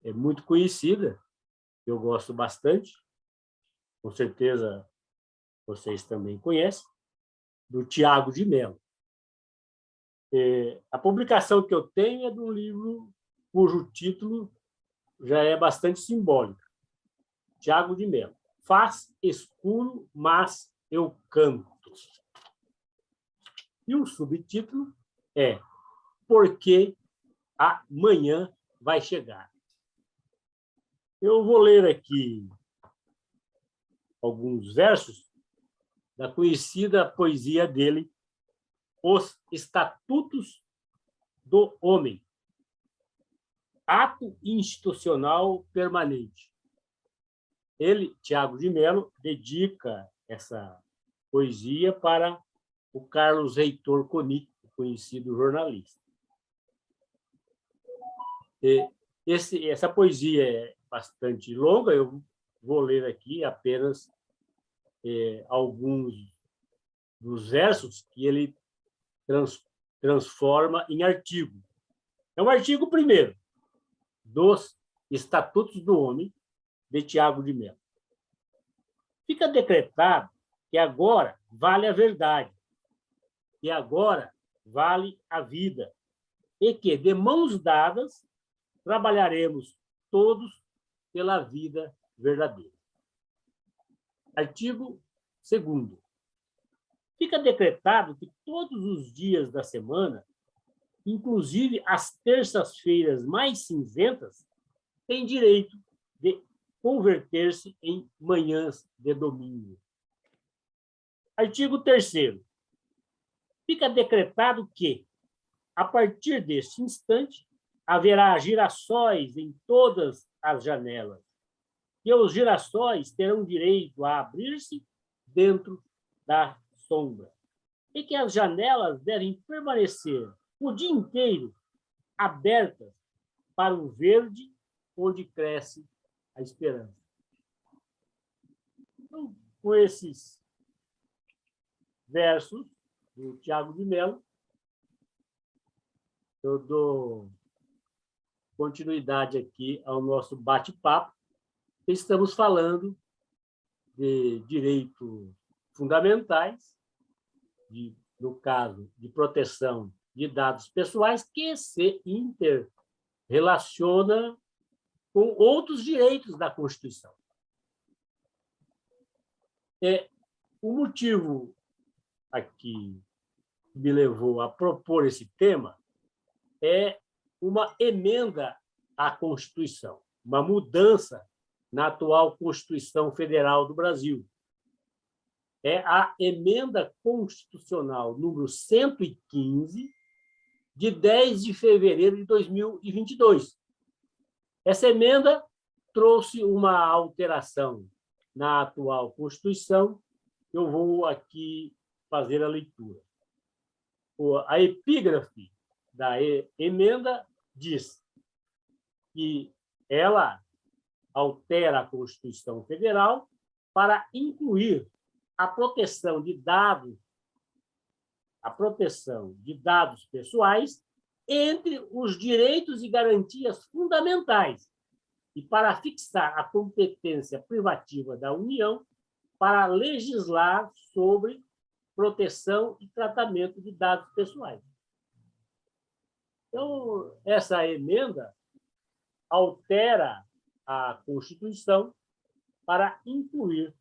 é muito conhecida, eu gosto bastante, com certeza vocês também conhecem, do Tiago de Mello. A publicação que eu tenho é de um livro cujo título já é bastante simbólico. Tiago de Mello. Faz escuro, mas eu canto. E o subtítulo é Porque a manhã vai chegar. Eu vou ler aqui alguns versos da conhecida poesia dele, Os Estatutos do Homem, ato institucional permanente. Ele, Tiago de Mello, dedica essa poesia para o Carlos Heitor Conic, conhecido jornalista. Essa poesia é bastante longa, eu vou ler aqui apenas alguns dos versos que ele transforma em artigo. É um artigo primeiro dos Estatutos do Homem, de Tiago de Mello. Fica decretado que agora vale a verdade, que agora vale a vida, e que, de mãos dadas, trabalharemos todos pela vida verdadeira. Artigo 2º. Fica decretado que todos os dias da semana, inclusive as terças-feiras mais cinzentas, têm direito de converter-se em manhãs de domingo. Artigo 3º. Fica decretado que, a partir deste instante, haverá girassóis em todas as janelas, e os girassóis terão direito a abrir-se dentro da sombra, e que as janelas devem permanecer o dia inteiro abertas para o verde onde cresce a esperança. Então, com esses versos do Tiago de Mello, eu dou continuidade aqui ao nosso bate-papo. Estamos falando de direitos fundamentais, no caso, de proteção de dados pessoais, que se interrelaciona com outros direitos da Constituição. O motivo aqui que me levou a propor esse tema é uma emenda à Constituição, uma mudança na atual Constituição Federal do Brasil. É a emenda constitucional número 115, de 10 de fevereiro de 2022. Essa emenda trouxe uma alteração na atual Constituição. Eu vou aqui fazer a leitura. A epígrafe da emenda diz que ela altera a Constituição Federal para incluir a proteção de dados pessoais entre os direitos e garantias fundamentais e para fixar a competência privativa da União para legislar sobre proteção e tratamento de dados pessoais. Então, essa emenda altera a Constituição para incluir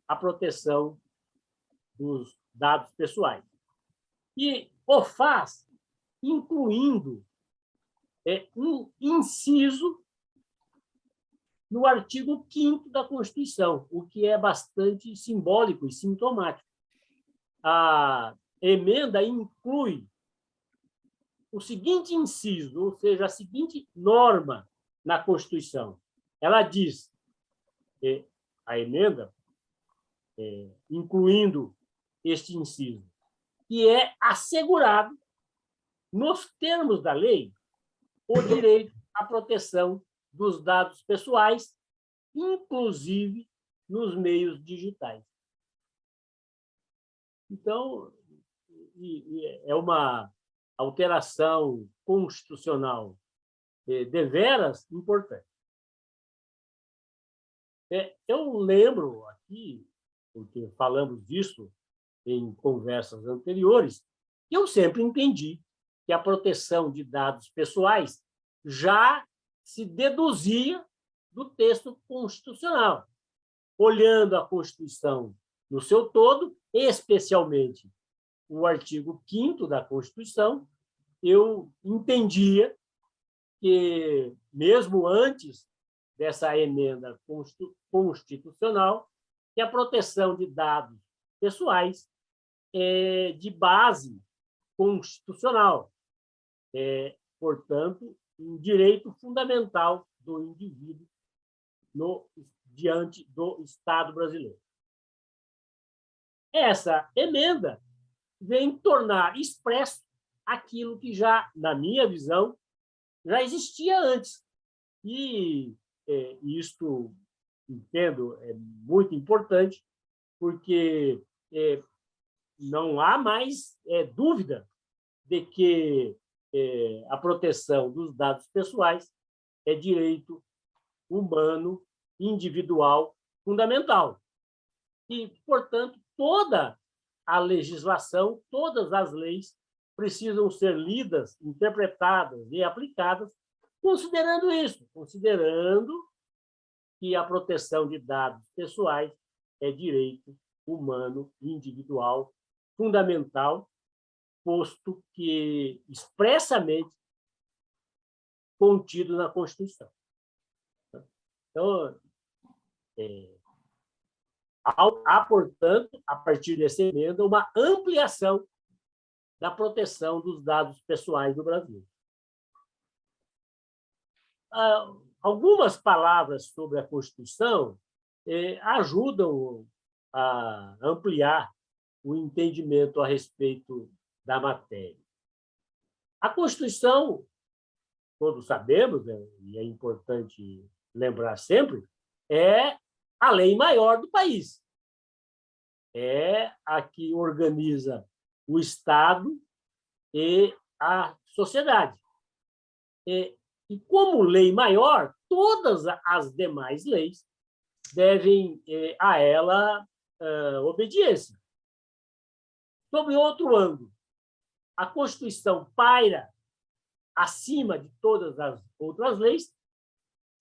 a proteção dos dados pessoais. E o faz incluindo um inciso no artigo 5º da Constituição, o que é bastante simbólico e sintomático. A emenda inclui o seguinte inciso, ou seja, a seguinte norma na Constituição. Ela diz, a emenda, incluindo este inciso, que é assegurado, nos termos da lei, o direito à proteção dos dados pessoais, inclusive nos meios digitais. Então, é uma alteração constitucional deveras importante. Eu lembro aqui, porque falamos disso em conversas anteriores, que eu sempre entendi que a proteção de dados pessoais já se deduzia do texto constitucional. Olhando a Constituição no seu todo, especialmente o artigo 5º da Constituição, eu entendia que, mesmo antes dessa emenda constitucional, que a proteção de dados pessoais é de base constitucional, portanto, um direito fundamental do indivíduo diante do Estado brasileiro. Essa emenda vem tornar expresso aquilo que já, na minha visão, já existia antes. E isto, entendo, é muito importante, porque não há mais dúvida de que a proteção dos dados pessoais é direito humano, individual, fundamental. E, portanto, toda a legislação, todas as leis precisam ser lidas, interpretadas e aplicadas considerando isso, considerando que a proteção de dados pessoais é direito humano, individual, fundamental, posto que expressamente contido na Constituição. Então, há, portanto, a partir dessa emenda, uma ampliação da proteção dos dados pessoais do Brasil. Algumas palavras sobre a Constituição ajudam a ampliar o entendimento a respeito da matéria. A Constituição, todos sabemos, e é importante lembrar sempre, é a lei maior do país. É a que organiza o Estado e a sociedade. E como lei maior, todas as demais leis devem a ela obediência. Sob outro ângulo, a Constituição paira acima de todas as outras leis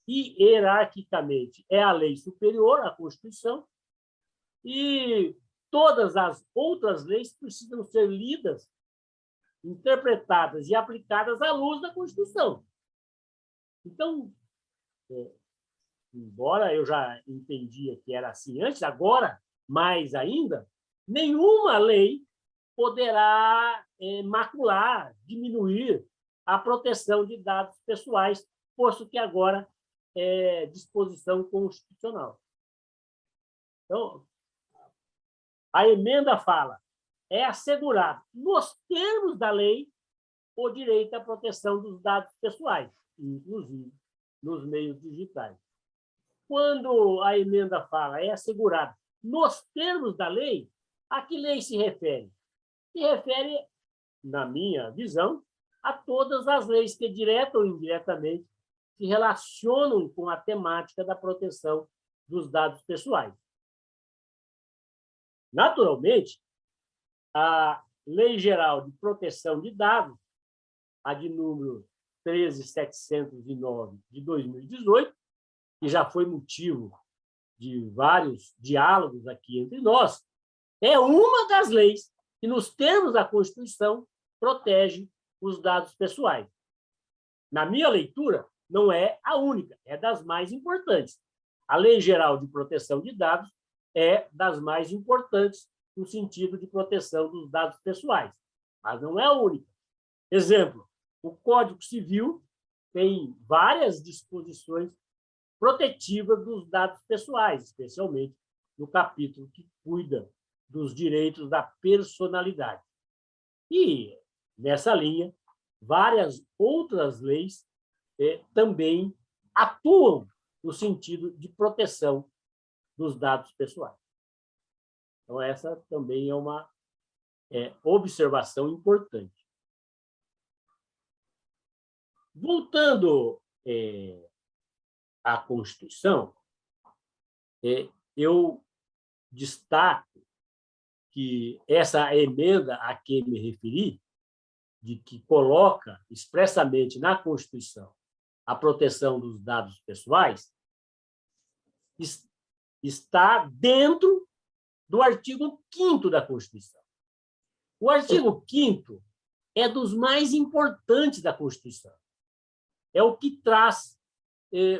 e, hierarquicamente, é a lei superior à Constituição, e todas as outras leis precisam ser lidas, interpretadas e aplicadas à luz da Constituição. Então, embora eu já entendia que era assim antes, agora, mais ainda, nenhuma lei poderá macular, diminuir a proteção de dados pessoais, posto que agora é disposição constitucional. Então, a emenda fala: é assegurado, nos termos da lei, o direito à proteção dos dados pessoais, inclusive nos meios digitais. Quando a emenda fala é assegurado nos termos da lei, a que lei se refere? Se refere, na minha visão, a todas as leis que, direta ou indiretamente, se relacionam com a temática da proteção dos dados pessoais. Naturalmente, a Lei Geral de Proteção de Dados, a de número 13.709 de 2018, que já foi motivo de vários diálogos aqui entre nós, é uma das leis que, nos termos da Constituição, protege os dados pessoais. Na minha leitura, não é a única, é das mais importantes. A Lei Geral de Proteção de Dados é das mais importantes no sentido de proteção dos dados pessoais, mas não é a única. Exemplo, o Código Civil tem várias disposições protetivas dos dados pessoais, especialmente no capítulo que cuida dos direitos da personalidade. E, nessa linha, várias outras leis também atuam no sentido de proteção dos dados pessoais. Então, essa também é uma observação importante. Voltando à Constituição, eu destaco que essa emenda a que me referi, de que coloca expressamente na Constituição a proteção dos dados pessoais, está dentro do artigo 5º da Constituição. O artigo 5º é dos mais importantes da Constituição. É o que traz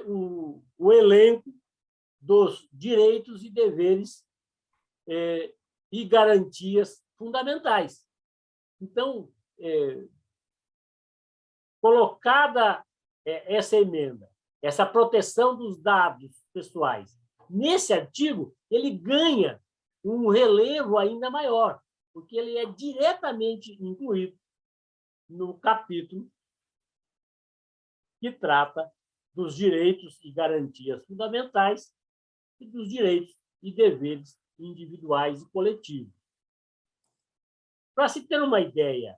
o elenco dos direitos e deveres e garantias fundamentais. Então, colocada essa emenda, essa proteção dos dados pessoais, nesse artigo, ele ganha um relevo ainda maior, porque ele é diretamente incluído no capítulo que trata dos direitos e garantias fundamentais e dos direitos e deveres individuais e coletivos. Para se ter uma ideia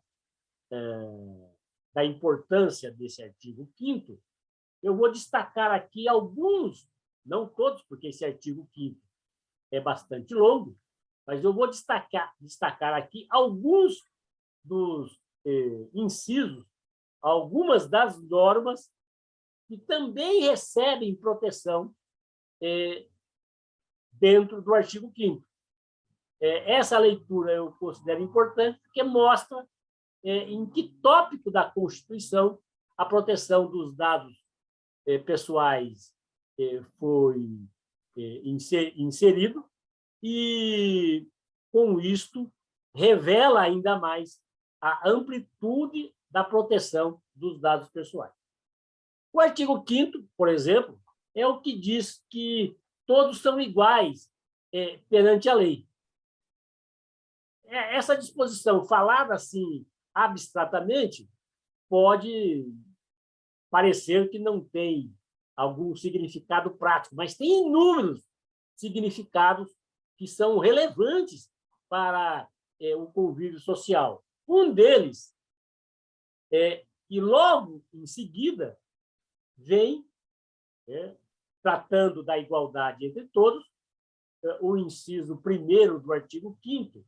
da importância desse artigo 5º, eu vou destacar aqui alguns, não todos, porque esse artigo 5º é bastante longo, mas eu vou destacar aqui alguns dos incisos, algumas das normas que também recebem proteção dentro do artigo 5º. Essa leitura eu considero importante porque mostra em que tópico da Constituição a proteção dos dados pessoais foi inserido e, com isto, revela ainda mais a amplitude da proteção dos dados pessoais. O artigo 5º, por exemplo, é o que diz que todos são iguais perante a lei. Essa disposição, falada assim abstratamente, pode parecer que não tem algum significado prático, mas tem inúmeros significados que são relevantes para o convívio social. Um deles é que, logo em seguida, vem, tratando da igualdade entre todos, o inciso 1º do artigo 5º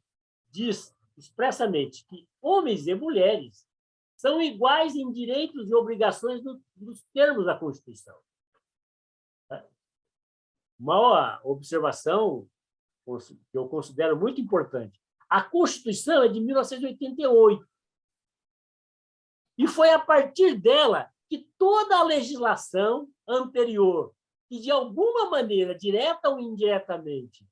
diz expressamente que homens e mulheres são iguais em direitos e obrigações nos termos da Constituição. Uma observação que eu considero muito importante. A Constituição é de 1988. E foi a partir dela que toda a legislação anterior, que de alguma maneira, direta ou indiretamente,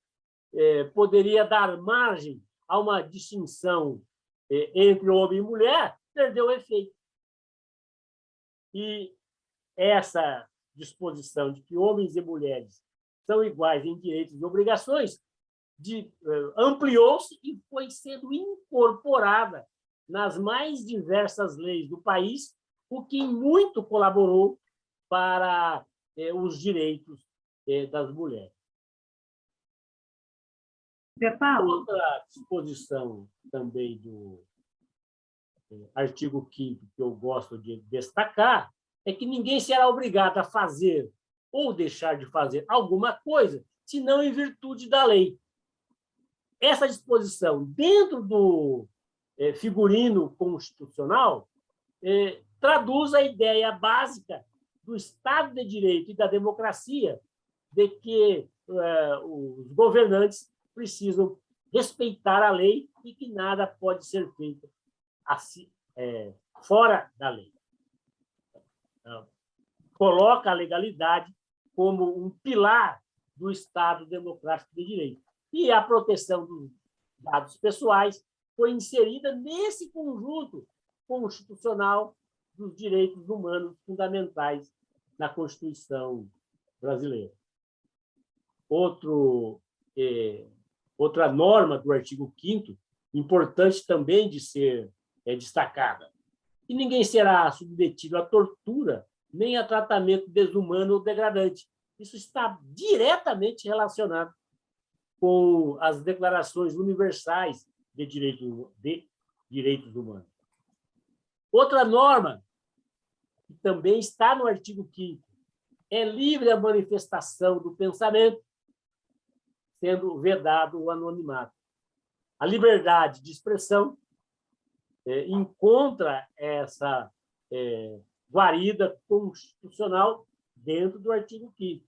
poderia dar margem a uma distinção entre homem e mulher, perdeu o efeito. E essa disposição de que homens e mulheres são iguais em direitos e obrigações ampliou-se e foi sendo incorporada nas mais diversas leis do país, o que muito colaborou para os direitos das mulheres. Outra disposição também do artigo 5º que eu gosto de destacar é que ninguém será obrigado a fazer ou deixar de fazer alguma coisa, senão em virtude da lei. Essa disposição, dentro do figurino constitucional, traduz a ideia básica do Estado de Direito e da democracia, de que os governantes precisam respeitar a lei e que nada pode ser feito assim, fora da lei. Coloca a legalidade como um pilar do Estado democrático de direito. E a proteção dos dados pessoais foi inserida nesse conjunto constitucional dos direitos humanos fundamentais na Constituição brasileira. Outra norma do artigo 5º, importante também de ser destacada, que ninguém será submetido à tortura nem a tratamento desumano ou degradante. Isso está diretamente relacionado com as declarações universais de direitos humanos. Outra norma que também está no artigo 5º, é livre a manifestação do pensamento, sendo vedado o anonimato. A liberdade de expressão encontra essa guarida constitucional dentro do artigo 5º.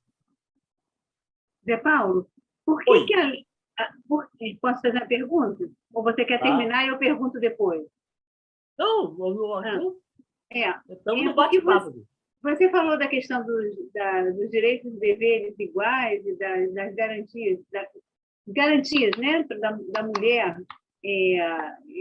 Zé Paulo, por que, posso fazer uma pergunta? Ou você quer terminar e eu pergunto depois? Não, estamos no bate-papo. Você falou da questão dos direitos e deveres iguais e das garantias, né, da mulher,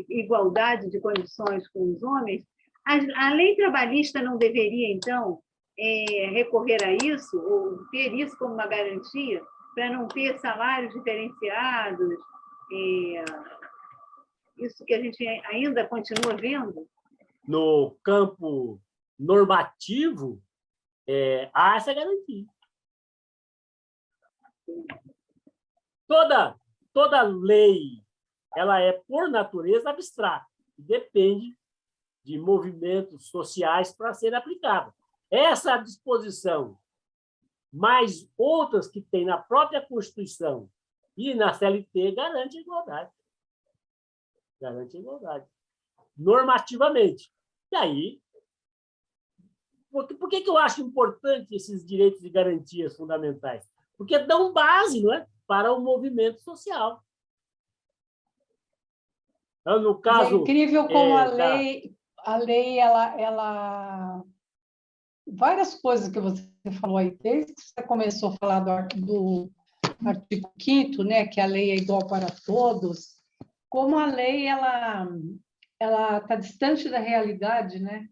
igualdade de condições com os homens. A lei trabalhista não deveria, então, recorrer a isso, ou ter isso como uma garantia, para não ter salários diferenciados, isso que a gente ainda continua vendo? No campo normativo, há essa garantia. Toda lei ela é, por natureza, abstrata, e depende de movimentos sociais para ser aplicada. Essa disposição, mais outras que tem na própria Constituição e na CLT, garante a igualdade. Garante a igualdade. Normativamente. E aí, por que eu acho importante esses direitos e garantias fundamentais? Porque dão base, não é, para o movimento social. Então, no caso, é incrível como a lei ela várias coisas que você falou aí, desde que você começou a falar do artigo 5º, né, que a lei é igual para todos, como a lei ela está distante da realidade, né?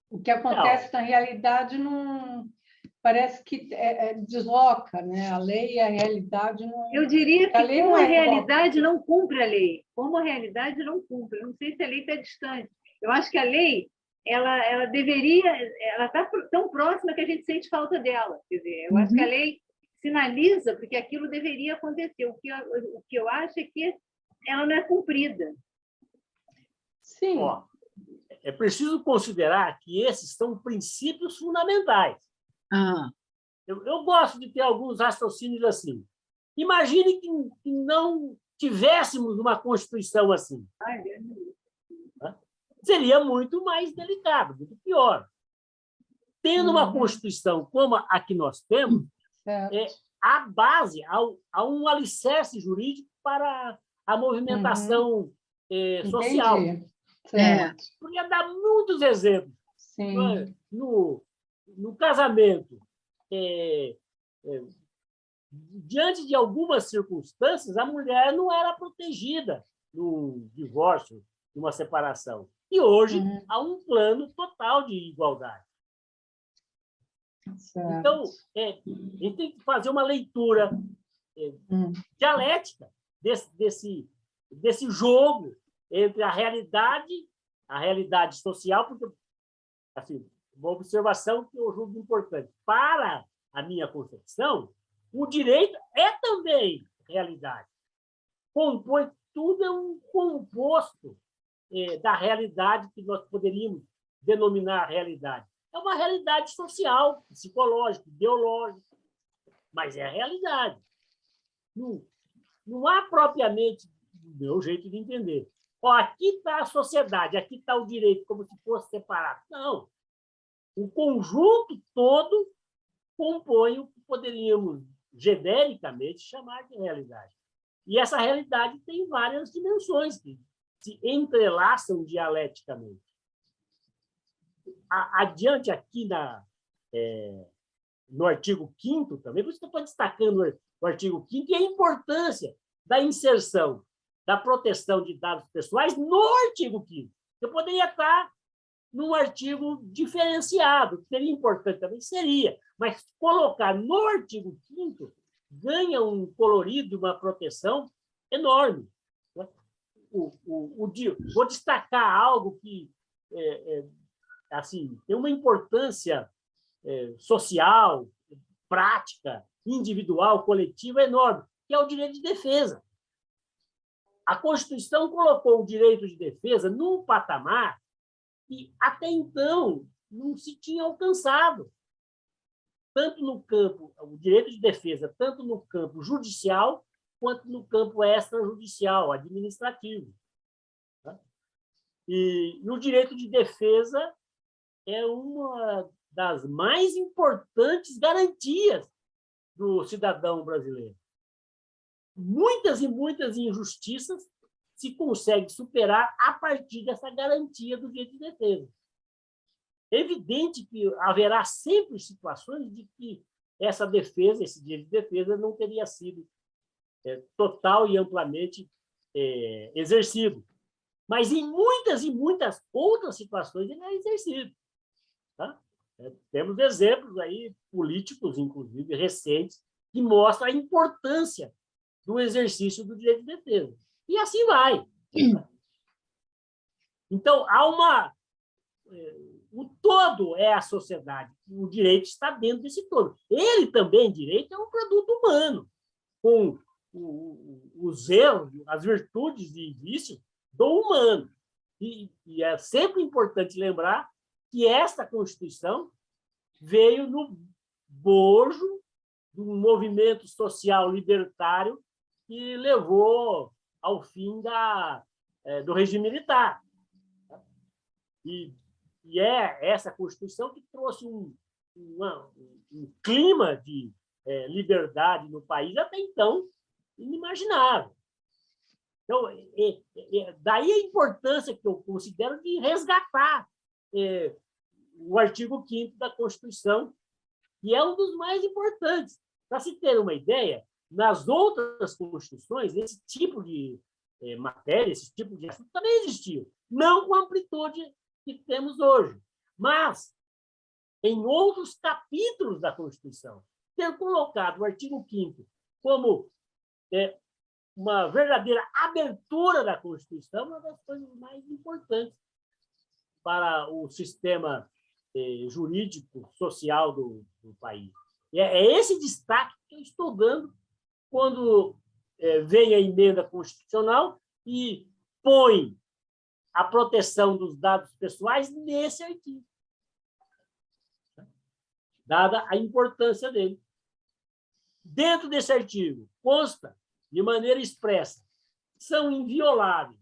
O que acontece na realidade não parece que desloca, né? A lei e a realidade não. Eu diria que como a realidade não cumpre a lei, como a realidade não cumpre. Eu não sei se a lei está distante. Eu acho que a lei ela deveria, ela está tão próxima que a gente sente falta dela. Quer dizer, eu acho que a lei sinaliza porque aquilo deveria acontecer. O que eu acho é que ela não é cumprida. Sim. É preciso considerar que esses são princípios fundamentais. Eu gosto de ter alguns raciocínios assim. Imagine que não tivéssemos uma Constituição assim. Seria muito mais delicado, muito pior. Tendo uma Constituição como a que nós temos, há base, há um alicerce jurídico para a movimentação social. Podia dar muitos exemplos. Sim. No casamento, diante de algumas circunstâncias, a mulher não era protegida no divórcio, numa separação. E hoje há um plano total de igualdade. Certo. Então, a gente tem que fazer uma leitura dialética desse jogo entre a realidade social, porque, assim, uma observação que eu julgo importante. Para a minha concepção, o direito é também realidade. Compõe tudo, é um composto da realidade que nós poderíamos denominar realidade. É uma realidade social, psicológica, ideológica, mas é a realidade. Não há propriamente, do meu jeito de entender, aqui está a sociedade, aqui está o direito, como se fosse separado. Não. O conjunto todo compõe o que poderíamos, genericamente, chamar de realidade. E essa realidade tem várias dimensões que se entrelaçam dialeticamente. Adiante aqui no artigo 5º também, por isso que eu estou destacando o artigo 5º e a importância da inserção da proteção de dados pessoais no artigo 5º. Eu poderia estar num artigo diferenciado, que seria importante também, seria, mas colocar no artigo 5º ganha um colorido, uma proteção enorme. Vou destacar algo que assim, tem uma importância social, prática, individual, coletiva enorme, que é o direito de defesa. A Constituição colocou o direito de defesa num patamar que, até então, não se tinha alcançado, tanto no campo, o direito de defesa, tanto no campo judicial, quanto no campo extrajudicial, administrativo. Tá? E o direito de defesa é uma das mais importantes garantias do cidadão brasileiro. Muitas e muitas injustiças se conseguem superar a partir dessa garantia do direito de defesa. É evidente que haverá sempre situações de que essa defesa, esse direito de defesa, não teria sido total e amplamente exercido. Mas em muitas e muitas outras situações ele é exercido. Tá? Temos exemplos aí políticos, inclusive, recentes, que mostram a importância do exercício do direito de defesa. E assim vai. Então, o todo é a sociedade. O direito está dentro desse todo. Ele também, direito, é um produto humano, com os erros, as virtudes e vícios do humano. E é sempre importante lembrar que esta Constituição veio no bojo de um movimento social libertário que levou ao fim do regime militar. E é essa Constituição que trouxe um clima de liberdade no país até então inimaginável. Então, daí a importância que eu considero de resgatar o artigo 5º da Constituição, que é um dos mais importantes. Para se ter uma ideia, nas outras Constituições, esse tipo de matéria, esse tipo de assunto também existiu, não com a amplitude que temos hoje, mas em outros capítulos da Constituição. Ter colocado o artigo 5º como uma verdadeira abertura da Constituição é uma das coisas mais importantes para o sistema jurídico, social do país. E é esse destaque que eu estou dando quando vem a emenda constitucional e põe a proteção dos dados pessoais nesse artigo, dada a importância dele. Dentro desse artigo, consta, de maneira expressa, são invioláveis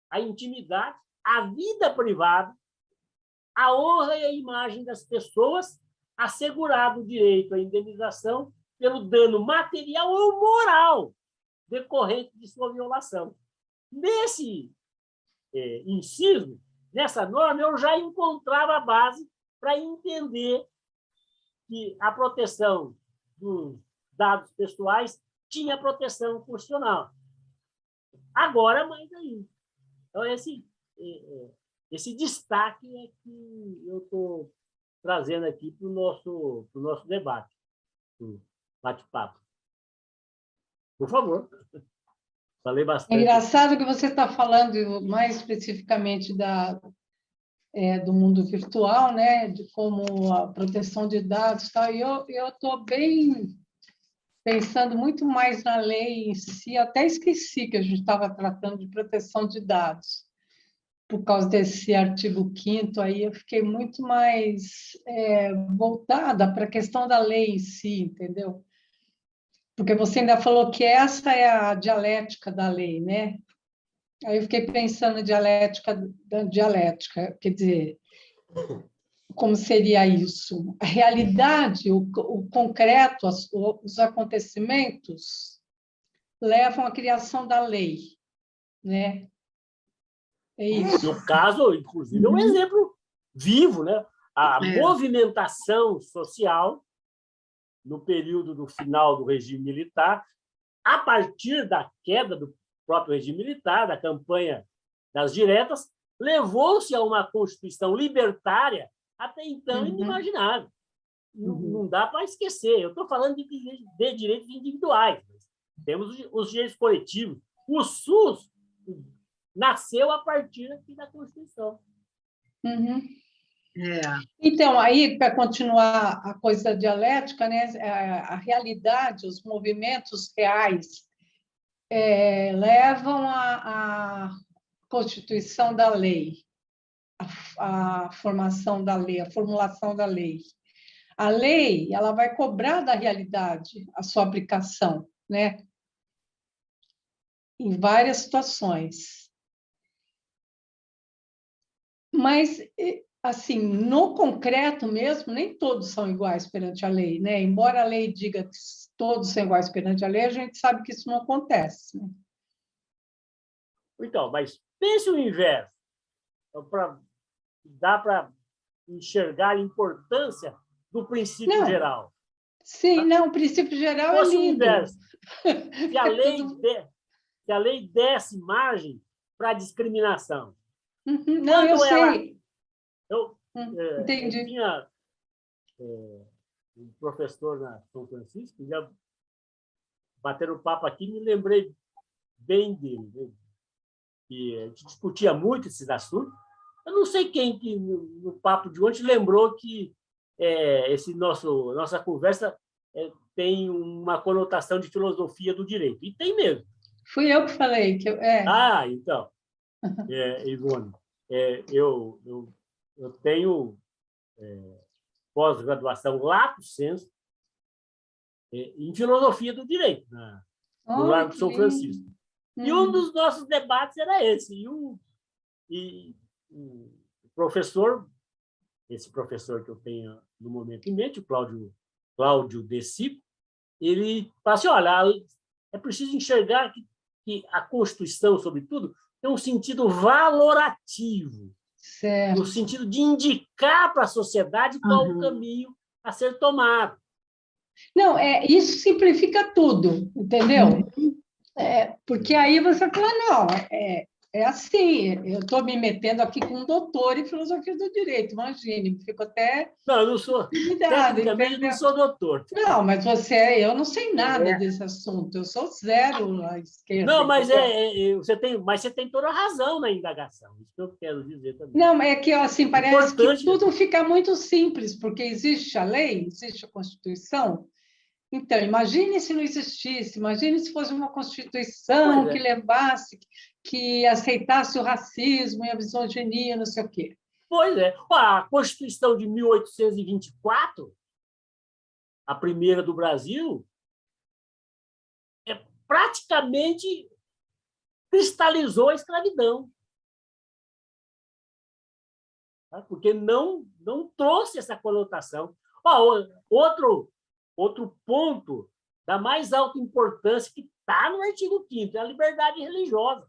a intimidade, a vida privada, a honra e a imagem das pessoas, assegurado o direito à indenização pelo dano material ou moral decorrente de sua violação. Nesse inciso, nessa norma, eu já encontrava a base para entender que a proteção dos dados pessoais tinha proteção constitucional. Agora, mais ainda. Então, esse destaque é que eu estou trazendo aqui para o nosso debate, o bate-papo. Por favor. Falei bastante. É engraçado que você está falando mais especificamente do mundo virtual, né? De como a proteção de dados, tal. E eu estou bem pensando muito mais na lei em si. Até esqueci que a gente estava tratando de proteção de dados por causa desse artigo 5º. Aí eu fiquei muito mais voltada para a questão da lei em si, entendeu? Porque você ainda falou que essa é a dialética da lei, né? Aí eu fiquei pensando na dialética, quer dizer, como seria isso? A realidade, o concreto, os acontecimentos levam à criação da lei, né? É isso. No caso, inclusive, é um exemplo vivo, né? A movimentação social no período do final do regime militar, a partir da queda do próprio regime militar, da campanha das diretas, levou-se a uma Constituição libertária até então inimaginável. Não dá para esquecer. Eu estou falando de direitos individuais. Temos os direitos coletivos. O SUS nasceu a partir aqui da Constituição. Então, aí, para continuar a coisa da dialética, né, a realidade, os movimentos reais levam à constituição da lei. a formação da lei, a formulação da lei. A lei, ela vai cobrar da realidade a sua aplicação, né? Em várias situações. Mas, assim, no concreto mesmo, nem todos são iguais perante a lei, né? Embora a lei diga que todos são iguais perante a lei, a gente sabe que isso não acontece, né? Então, mas pense o inverso. Dá para enxergar a importância do princípio geral. Sim, não, o princípio geral é lindo. O inverso. Se a lei desse margem para discriminação. Não, eu sei. Entendi. Eu tinha um professor na São Francisco, já bateram papo aqui, me lembrei bem dele. Né? E a gente discutia muito esses assuntos. Eu não sei quem que no papo de ontem lembrou que nossa conversa tem uma conotação de filosofia do direito. E tem mesmo. Fui eu que falei. Ah, então. Ivone, eu tenho pós-graduação lato sensu em filosofia do direito, no Largo de São Francisco. E um dos nossos debates era esse. E o professor, esse professor que eu tenho no momento em mente, o Cláudio Dessipo, ele fala assim, olha, é preciso enxergar que a Constituição, sobretudo, tem um sentido valorativo, certo. No sentido de indicar para a sociedade qual o caminho a ser tomado. Não, isso simplifica tudo, entendeu? Porque aí você fala, não, é assim, eu estou me metendo aqui com um doutor em filosofia do direito, imagine, fico até... Não, eu não sou, tecnicamente, não sou doutor. Não, mas eu não sei nada desse assunto, eu sou zero à esquerda. Não, mas você tem toda a razão na indagação, isso que eu quero dizer também. Não, é que assim, parece que tudo fica muito simples, porque existe a lei, existe a Constituição. Então, imagine se não existisse, imagine se fosse uma Constituição que levasse, que aceitasse o racismo e a misoginia, não sei o quê. Pois é. A Constituição de 1824, a primeira do Brasil, praticamente cristalizou a escravidão. Porque não trouxe essa conotação. Outro ponto da mais alta importância que está no artigo 5º é a liberdade religiosa.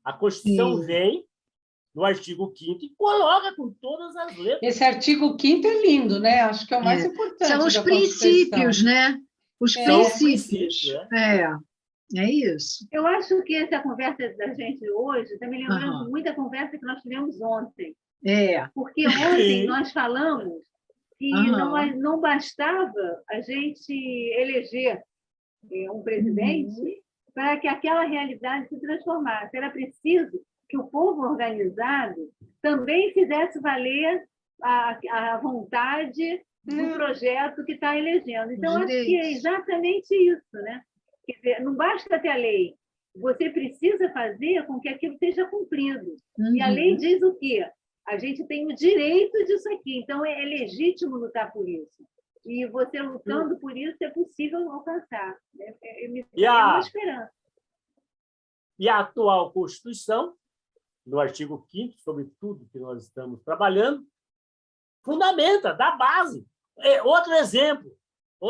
A Constituição vem no artigo 5º e coloca com todas as letras. Esse artigo 5º é lindo, né? Acho que é o mais importante. São os princípios, né? Os princípios. É isso. Eu acho que essa conversa da gente hoje está me lembrando muita conversa que nós tivemos ontem. Porque ontem nós falamos que não bastava a gente eleger um presidente para que aquela realidade se transformasse. Era preciso que o povo organizado também fizesse valer a vontade do projeto que está elegendo. Então, acho que é exatamente isso, né? Quer dizer, não basta ter a lei, você precisa fazer com que aquilo seja cumprido. E a lei diz o quê? A gente tem o direito disso aqui, então é legítimo lutar por isso. E você lutando por isso é possível alcançar. É uma esperança. E a atual Constituição, no artigo 5º, sobre tudo que nós estamos trabalhando, fundamenta, dá base. Outro exemplo. O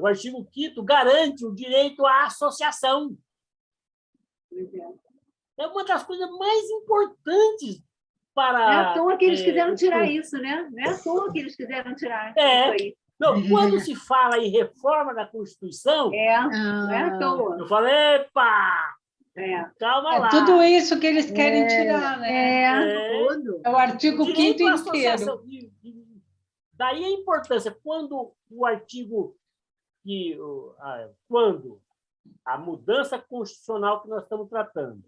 artigo 5º garante o direito à associação. É uma das coisas mais importantes para... Não é à toa que eles quiseram tirar isso, né? Não é à toa que eles quiseram tirar isso aí. Não, quando se fala em reforma da Constituição... não é à toa. Eu falo, epa! Calma lá. Tudo isso que eles querem tirar, né? É o artigo 5º inteiro. Daí a importância, quando quando a mudança constitucional que nós estamos tratando,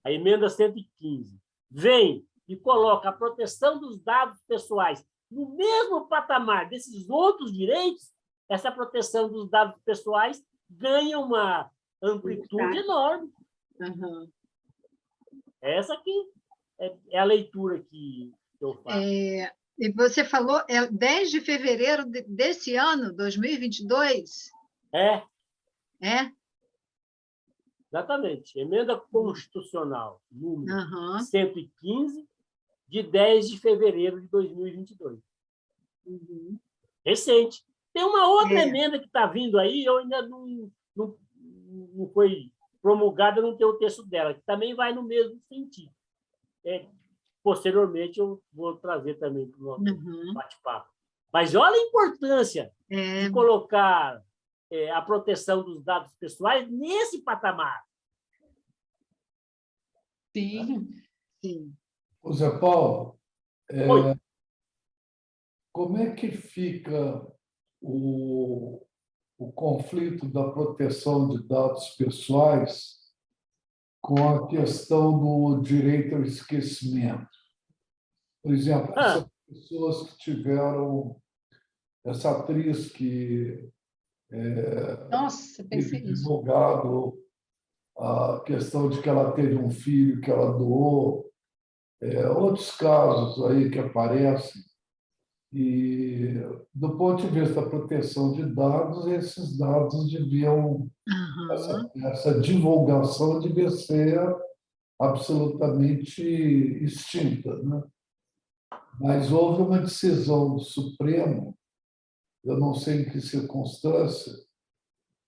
a emenda 115, vem e coloca a proteção dos dados pessoais no mesmo patamar desses outros direitos, essa proteção dos dados pessoais ganha uma amplitude enorme. Essa aqui é a leitura que eu faço. E você falou, é 10 de fevereiro desse ano, 2022? É, É? exatamente. Emenda Constitucional número Aham. 115, de 10 de fevereiro de 2022. Uhum. Recente. Tem uma outra É. emenda que está vindo aí, eu ainda não foi promulgada, não tem o texto dela, que também vai no mesmo sentido. Posteriormente, eu vou trazer também para o nosso Uhum. bate-papo. Mas olha a importância É. de colocar a proteção dos dados pessoais nesse patamar. Sim. Sim. Ô Zé Paulo, Oi. como é que fica o conflito da proteção de dados pessoais com a questão do direito ao esquecimento? Por exemplo, essas pessoas que tiveram essa atriz que Nossa, teve pensei isso. divulgado a questão de que ela teve um filho que ela doou, outros casos aí que aparecem. E, do ponto de vista da proteção de dados, esses dados deviam, Aham. essa divulgação devia ser absolutamente extinta, né? Mas houve uma decisão do Supremo, eu não sei em que circunstância,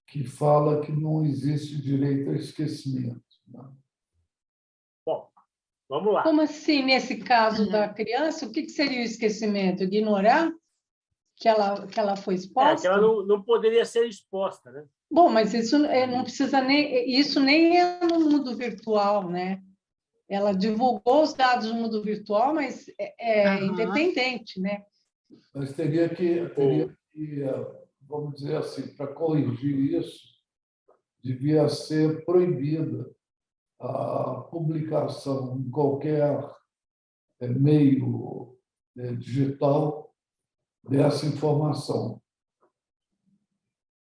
que fala que não existe direito ao esquecimento, né? Bom, vamos lá. Como assim, nesse caso da criança, o que seria o esquecimento? Ignorar que ela foi Que exposta? ela não poderia ser exposta, né? Bom, mas isso não precisa nem... Isso nem é no mundo virtual, né? Ela divulgou os dados no mundo virtual, mas é Aham. independente, né? Mas teria que, vamos dizer assim, para corrigir isso, devia ser proibida a publicação em qualquer meio digital dessa informação.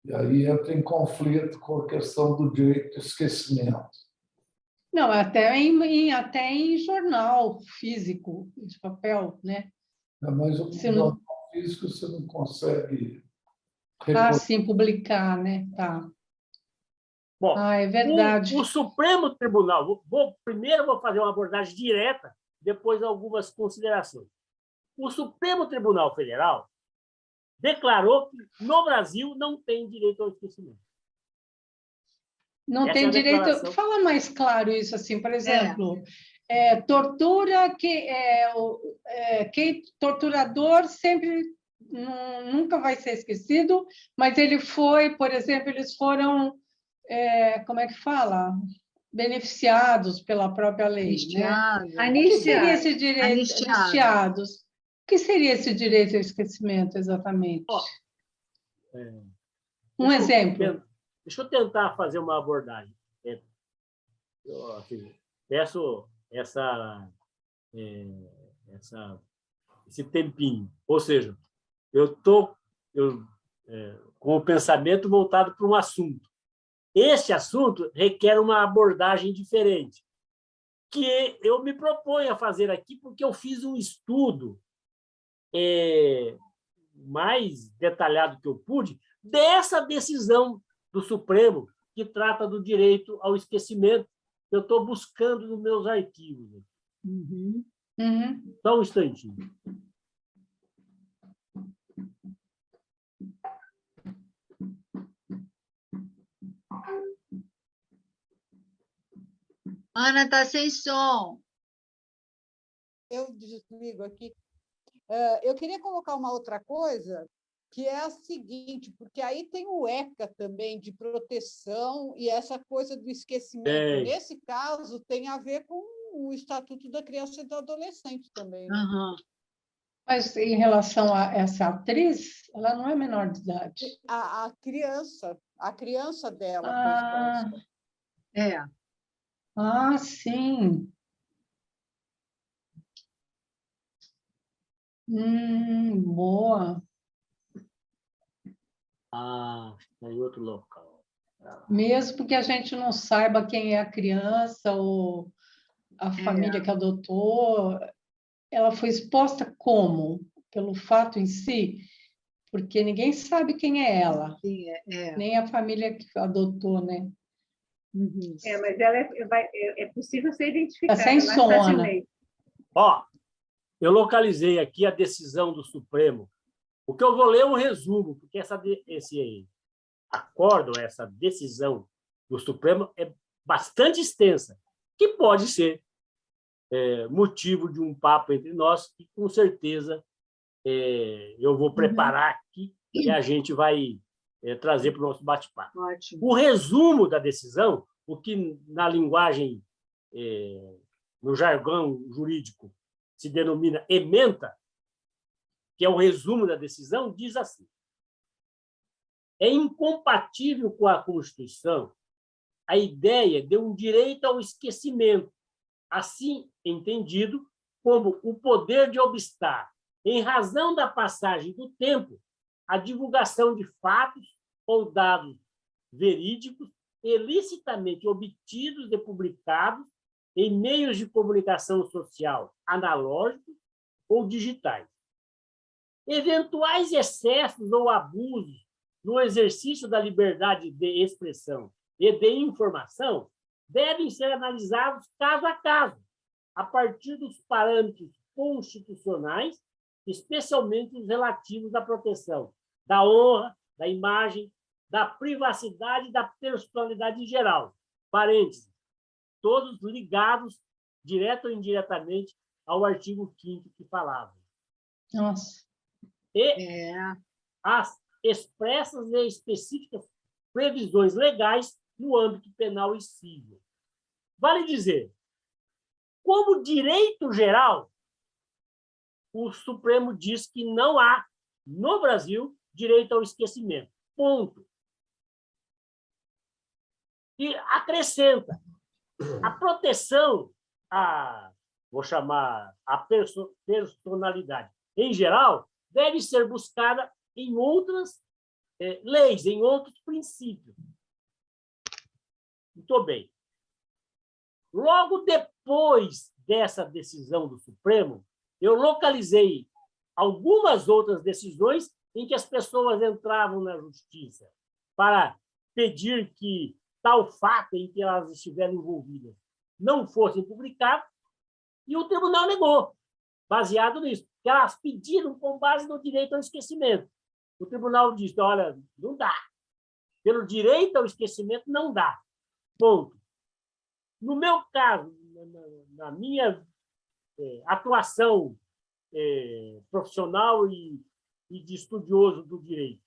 E aí entra em conflito com a questão do direito de esquecimento. Não, até em jornal físico, de papel, né? Mas o jornal físico você não consegue Sim, publicar, né? Tá. Bom, É verdade. o Supremo Tribunal, primeiro vou fazer uma abordagem direta, depois algumas considerações. O Supremo Tribunal Federal declarou que no Brasil não tem direito ao esquecimento. Não Essa tem é a direito. declaração. Fala mais claro isso, assim, por exemplo, tortura que torturador sempre nunca vai ser esquecido, mas ele foi, por exemplo, eles foram, como é que fala? Beneficiados pela própria lei, Anistiado. né? O que seria esse direito? Anistiado. Anistiados. O que seria esse direito ao esquecimento, exatamente? Um exemplo. Deixa eu tentar fazer uma abordagem. Peço esse tempinho. Ou seja, eu estou com o pensamento voltado para um assunto. Este assunto requer uma abordagem diferente, que eu me proponho a fazer aqui porque eu fiz um estudo mais detalhado que eu pude dessa decisão do Supremo que trata do direito ao esquecimento. Eu estou buscando nos meus arquivos. Uhum. Uhum. Só um instantinho. Ana, está sem som. Eu desligo aqui. Eu queria colocar uma outra coisa, que é a seguinte, porque aí tem o ECA também, de proteção, e essa coisa do esquecimento. Nesse caso, tem a ver com o Estatuto da Criança e do Adolescente também. Né? Uhum. Mas em relação a essa atriz, ela não é menor de idade. A criança dela foi exposta. Sim. Boa. Está em outro local. Mesmo que a gente não saiba quem é a criança ou a família que adotou, ela foi exposta como? Pelo fato em si? Porque ninguém sabe quem é ela, Sim, nem a família que adotou, né? Uhum. Mas ela é possível ser identificada Tá sem mais som, Ana. facilmente. Ó, eu localizei aqui a decisão do Supremo. O que eu vou ler é um resumo, porque esse acórdão, essa decisão do Supremo é bastante extensa, que pode ser motivo de um papo entre nós, e com certeza eu vou preparar aqui e a gente vai trazer para o nosso bate-papo. Ótimo. O resumo da decisão, o que na linguagem, no jargão jurídico, se denomina ementa, que é o resumo da decisão, diz assim: é incompatível com a Constituição a ideia de um direito ao esquecimento, assim entendido como o poder de obstar, em razão da passagem do tempo, a divulgação de fatos ou dados verídicos ilicitamente obtidos e publicados em meios de comunicação social analógicos ou digitais. Eventuais excessos ou abusos no exercício da liberdade de expressão e de informação devem ser analisados caso a caso, a partir dos parâmetros constitucionais, especialmente os relativos à proteção da honra, da imagem, da privacidade e da personalidade em geral. Parênteses, todos ligados, direto ou indiretamente, ao artigo 5º que falava. Nossa. E as expressas e específicas previsões legais no âmbito penal e civil. Vale dizer, como direito geral, o Supremo diz que não há, no Brasil, direito ao esquecimento. Ponto. E acrescenta, a proteção, vou chamar, a personalidade, em geral, deve ser buscada em outras leis, em outros princípios. Muito bem. Logo depois dessa decisão do Supremo, eu localizei algumas outras decisões em que as pessoas entravam na justiça para pedir que tal fato em que elas estiveram envolvidas não fossem publicados, e o tribunal negou, baseado nisso, que elas pediram com base no direito ao esquecimento. O tribunal disse, olha, não dá. Pelo direito ao esquecimento, não dá. Ponto. No meu caso, na minha atuação profissional e de estudioso do direito,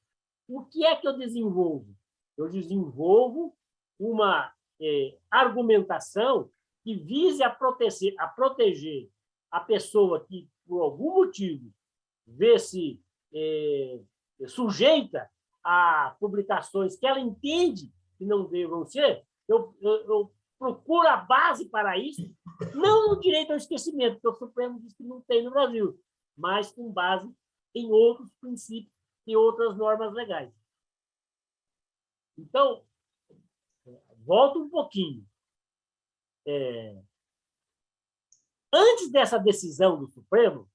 o que é que eu desenvolvo? Eu desenvolvo uma argumentação que vise a proteger a pessoa que, por algum motivo, vê-se sujeita a publicações que ela entende que não devam ser. Eu procuro a base para isso, não no direito ao esquecimento, que o Supremo diz que não tem no Brasil, mas com base em outros princípios e outras normas legais. Então, volto um pouquinho. Antes dessa decisão do Supremo,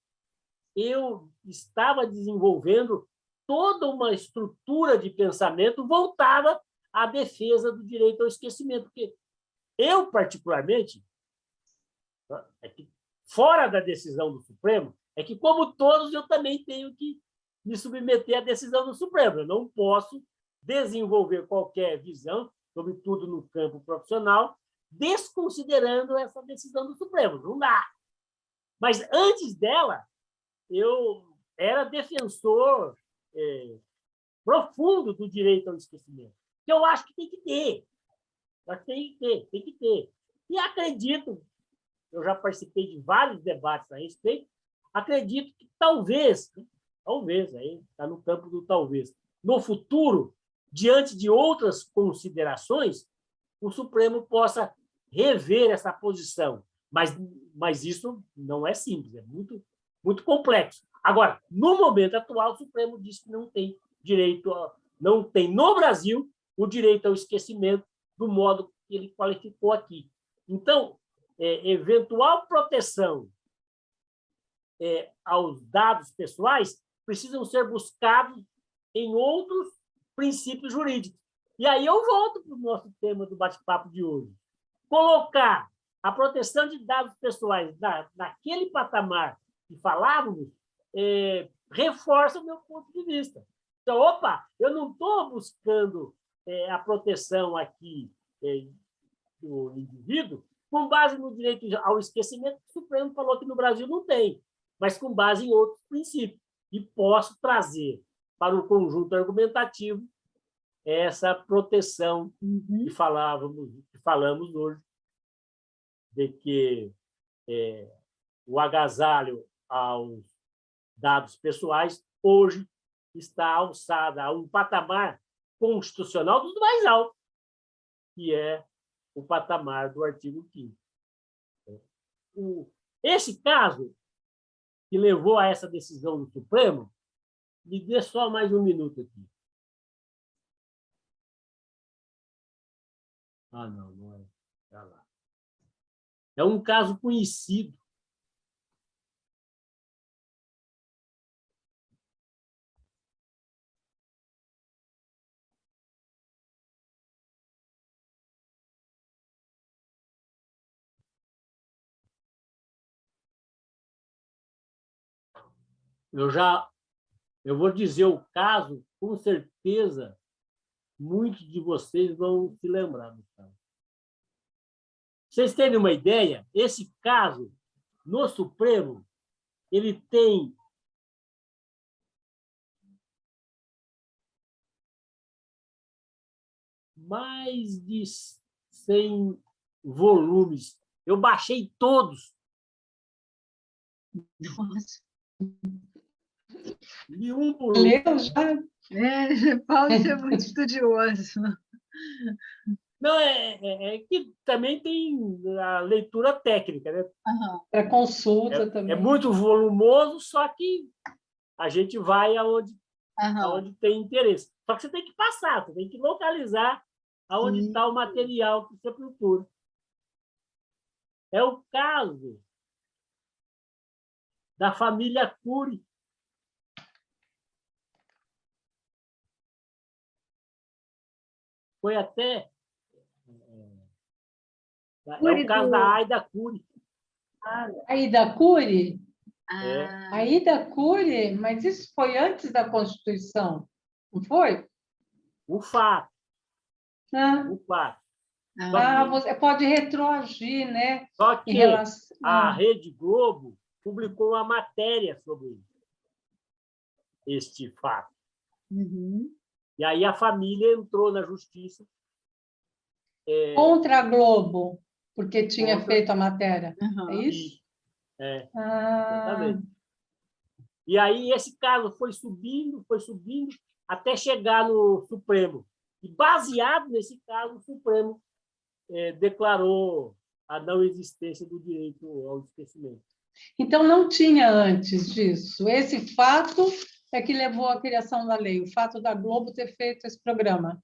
eu estava desenvolvendo toda uma estrutura de pensamento voltada à defesa do direito ao esquecimento, porque eu, particularmente, fora da decisão do Supremo, é que, como todos, eu também tenho que me submeter à decisão do Supremo. Eu não posso desenvolver qualquer visão, sobretudo no campo profissional, desconsiderando essa decisão do Supremo. Não dá. Mas, antes dela, eu era defensor profundo do direito ao esquecimento, que eu acho que tem que ter. Tem que ter. E acredito, eu já participei de vários debates a respeito, acredito que talvez, aí está no campo do talvez, no futuro, diante de outras considerações, o Supremo possa rever essa posição. Mas isso não é simples, é muito, muito complexo. Agora, no momento atual, o Supremo diz que não tem direito, não tem no Brasil o direito ao esquecimento do modo que ele qualificou aqui. Então, eventual proteção aos dados pessoais precisam ser buscados em outros princípios jurídicos. E aí eu volto para o nosso tema do bate-papo de hoje. Colocar a proteção de dados pessoais naquele patamar que falávamos reforça o meu ponto de vista. Então, opa, eu não estou buscando a proteção aqui do indivíduo com base no direito ao esquecimento, que o Supremo falou que no Brasil não tem, mas com base em outros princípios. E posso trazer para o conjunto argumentativo essa proteção que falamos hoje, de que o agasalho aos dados pessoais hoje está alçada a um patamar constitucional dos mais altos, que é o patamar do artigo 5º. Esse caso que levou a essa decisão do Supremo, me dê só mais um minuto aqui. Não é. Tá lá. É um caso conhecido. Eu vou dizer o caso, com certeza, muitos de vocês vão se lembrar do caso. Vocês terem uma ideia, esse caso, no Supremo, ele tem mais de 100 volumes. Eu baixei todos. Nossa. Li um por um. Leu já? Paulo é muito estudioso. Não, que também tem a leitura técnica, né? Para consulta também. É muito volumoso, só que a gente vai aonde tem interesse. Só que você tem que passar, você tem que localizar aonde está o material que você procura. É o caso da família Cury. Foi até... É o caso da Aida Cury. Aida Cury? É. Aida Cury? Mas isso foi antes da Constituição, não foi? O fato. O fato. Você pode retroagir, né? Só que a Rede Globo publicou uma matéria sobre este fato. E aí a família entrou na justiça. Contra a Globo, porque tinha feito a matéria. É isso? Exatamente. E aí esse caso foi subindo, até chegar no Supremo. E, baseado nesse caso, o Supremo declarou a não existência do direito ao esquecimento. Então, não tinha antes disso. Esse fato é que levou à criação da lei, o fato da Globo ter feito esse programa.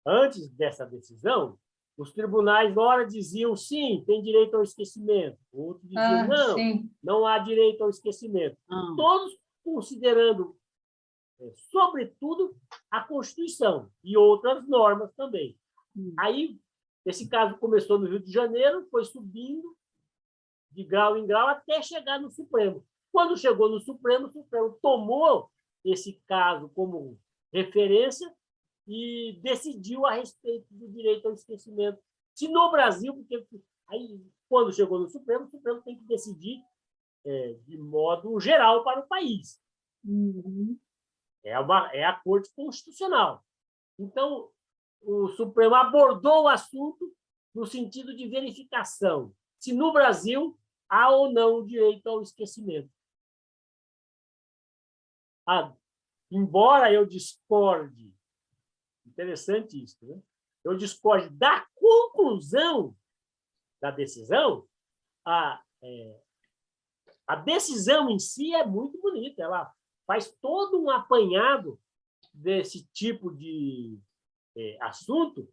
Antes dessa decisão, os tribunais, ora, diziam sim, tem direito ao esquecimento. Outros diziam não, não há direito ao esquecimento. Todos considerando, sobretudo, a Constituição e outras normas também. Aí, esse caso começou no Rio de Janeiro, foi subindo de grau em grau até chegar no Supremo. Quando chegou no Supremo, o Supremo tomou esse caso como referência e decidiu a respeito do direito ao esquecimento. Se no Brasil, porque aí, quando chegou no Supremo, o Supremo tem que decidir de modo geral para o país. É a Corte Constitucional. Então, o Supremo abordou o assunto no sentido de verificação se no Brasil há ou não o direito ao esquecimento. Embora eu discorde, interessante isso, né? Eu discordo da conclusão da decisão, a decisão em si é muito bonita, ela faz todo um apanhado desse tipo de assunto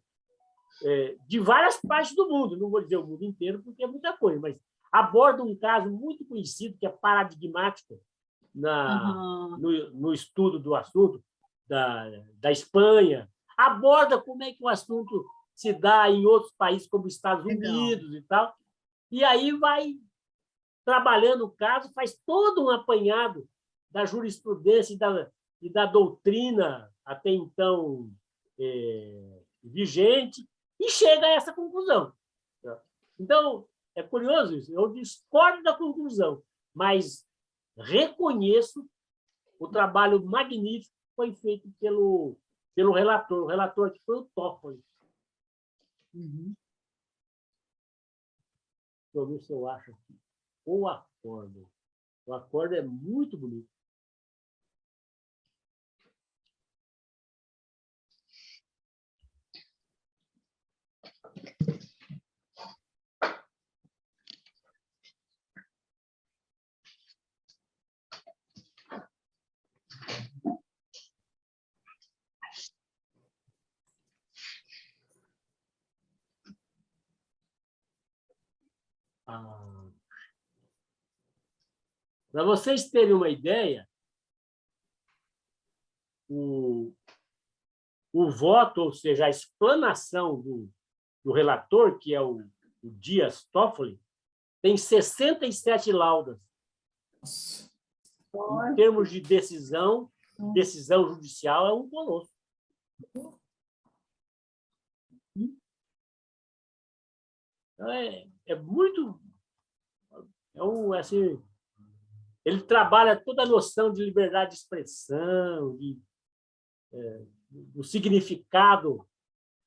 de várias partes do mundo, não vou dizer o mundo inteiro, porque é muita coisa, mas aborda um caso muito conhecido, que é paradigmático no estudo do assunto, da Espanha, aborda como é que o assunto se dá em outros países, como Estados Unidos e tal, e aí vai trabalhando o caso, faz todo um apanhado da jurisprudência e da doutrina até então vigente, e chega a essa conclusão. Então, é curioso isso, eu discordo da conclusão, mas reconheço o trabalho magnífico que foi feito pelo relator. O relator aqui foi o Toffoli. Deixa eu ver se eu acho aqui. O acordo. O acordo é muito bonito. Para vocês terem uma ideia, o voto, ou seja, a explanação do relator, que é o Dias Toffoli, tem 67 laudas. Em termos de decisão judicial, é um colosso. É muito... assim, ele trabalha toda a noção de liberdade de expressão, do significado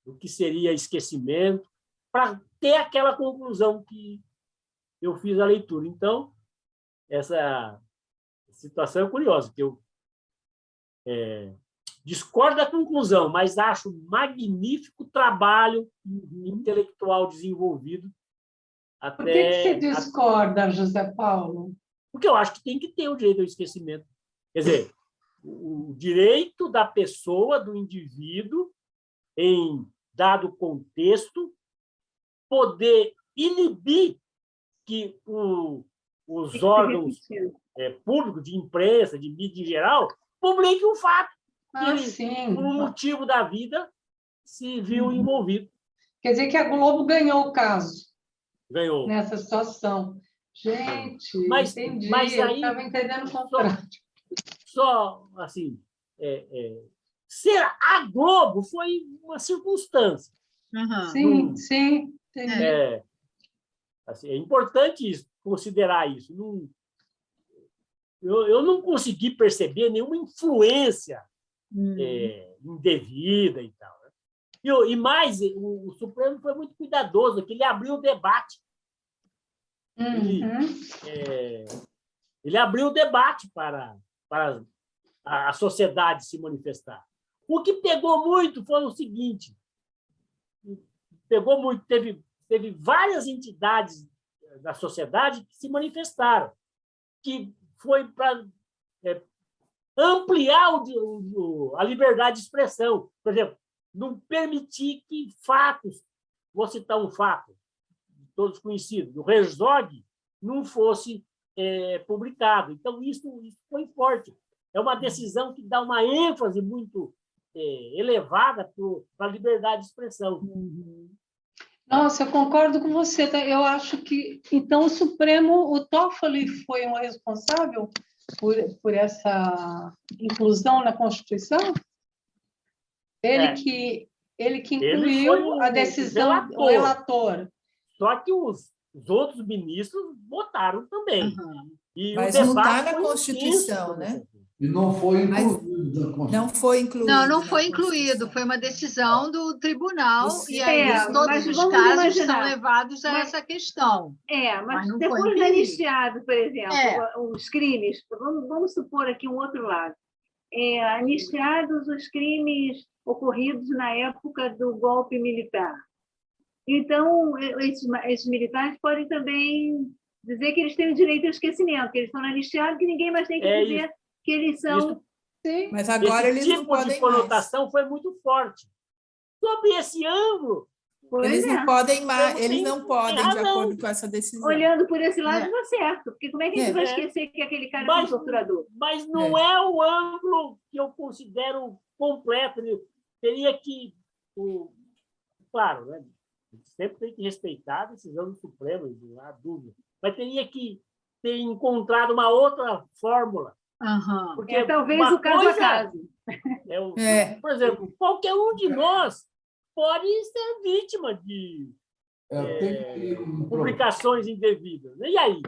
do que seria esquecimento, para ter aquela conclusão que eu fiz a leitura. Então, essa situação é curiosa, que eu discordo da conclusão, mas acho magnífico o trabalho intelectual desenvolvido. Por que você discorda, José Paulo? Porque eu acho que tem que ter o direito ao esquecimento. Quer dizer, o direito da pessoa, do indivíduo, em dado contexto, poder inibir que os órgãos públicos, de imprensa, de mídia em geral, publiquem um fato que, por um motivo da vida, se viu envolvido. Quer dizer que a Globo ganhou o caso. Ganhou. Nessa situação. Gente, entendi. Mas eu aí, estava entendendo o contrário. Só assim, ser a Globo foi uma circunstância. Sim, sim. Assim, é importante considerar isso. Eu não consegui perceber nenhuma influência indevida e tal. Né? E mais, o Supremo foi muito cuidadoso, que ele abriu o debate. Ele abriu o debate para a sociedade se manifestar. O que pegou muito foi o seguinte: teve várias entidades da sociedade que se manifestaram, que foi para ampliar a liberdade de expressão. Por exemplo, não permitir que fatos, vou citar um fato, todos conhecidos, o Herzog, não fosse publicado. Então, isso foi forte. É uma decisão que dá uma ênfase muito elevada para a liberdade de expressão. Nossa, eu concordo com você. Eu acho que, então, o Supremo, o Toffoli foi o responsável por essa inclusão na Constituição? Ele que incluiu a decisão do relator. Só que os outros ministros votaram também. Mas não está na Constituição, né? E não foi incluído na Constituição. Não foi incluído. Não foi incluído. Foi uma decisão do tribunal e aí todos os vamos casos imaginar. são levados a essa questão. Mas não depois foi de incluído. anistiado, por exemplo, os crimes, vamos supor aqui um outro lado, anistiados os crimes ocorridos na época do golpe militar. Então, esses militares podem também dizer que eles têm o direito ao esquecimento, que eles estão anistiados, que ninguém mais tem que dizer que eles são... Sim. Mas agora esse eles não tipo podem de conotação foi muito forte. Sob esse ângulo, Pois Eles é. não podem, Eu eles tenho não podem, de razão. acordo com essa decisão. Olhando por esse lado, dá certo. Porque como é que a gente vai É. esquecer que aquele cara é um torturador? Mas não é o ângulo que eu considero completo. Teria que... Claro, né? Sempre tem que respeitar a decisão do Supremo, não há dúvida. Mas teria que ter encontrado uma outra fórmula. Aham. Porque Talvez uma o caso coisa a caso. Por exemplo, qualquer um de nós pode ser vítima de Tem um publicações indevidas. E aí?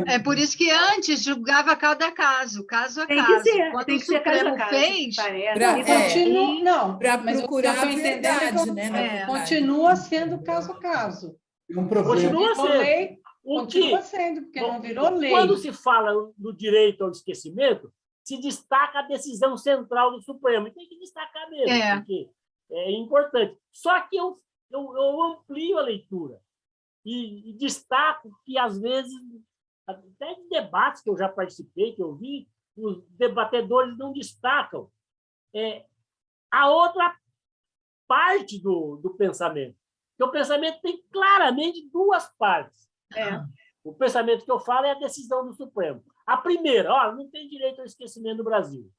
É por isso que antes julgava cada caso a Tem que caso. ser, Quando tem o que ser caso a Supremo caso, fez, parece. Não, para mas o que eu procurar estou a entendendo é verdade, que né? Na verdade. continua sendo caso a caso. Tem um problema. Continua sendo. Lei, O continua que, sendo, porque não virou lei. quando se fala do direito ao esquecimento, se destaca a decisão central do Supremo. E tem que destacar mesmo, porque é importante. Só que eu amplio a leitura e destaco que, às vezes, até em debates que eu já participei, que eu vi, os debatedores não destacam a outra parte do pensamento. Porque o pensamento tem claramente duas partes. O pensamento que eu falo é a decisão do Supremo. A primeira, não tem direito ao esquecimento do Brasil.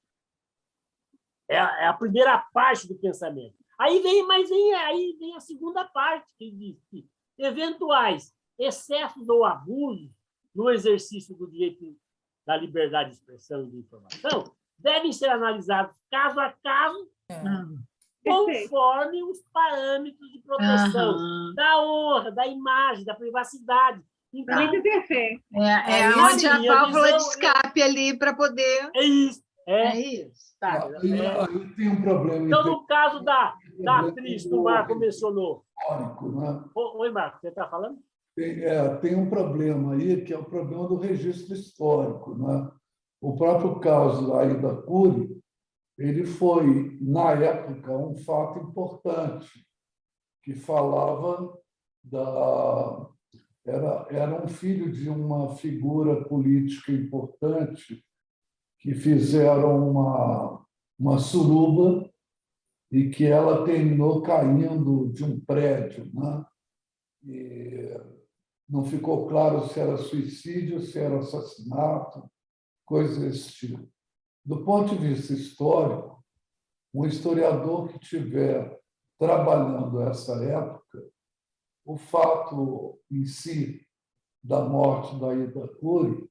É a primeira parte do pensamento. Aí vem a segunda parte, que diz que eventuais excessos ou abusos no exercício do direito da liberdade de expressão e de informação devem ser analisados caso a caso, conforme os parâmetros de proteção da honra, da imagem, da privacidade. Então, muito perfeito. Onde a válvula de escape ali para poder... É isso. Tá. Aí tem um problema. Então, no caso da atriz que o Marco mencionou. Né? Oi, Marco, você está falando? Tem um problema aí, que é o problema do registro histórico. Né? O próprio caso da Aida Cury, ele foi, na época, um fato importante, que falava era um filho de uma figura política importante que fizeram uma suruba e que ela terminou caindo de um prédio, né? E não ficou claro se era suicídio, se era assassinato, coisa desse tipo. Do ponto de vista histórico, um historiador que estiver trabalhando essa época, o fato em si da morte da Aida Cury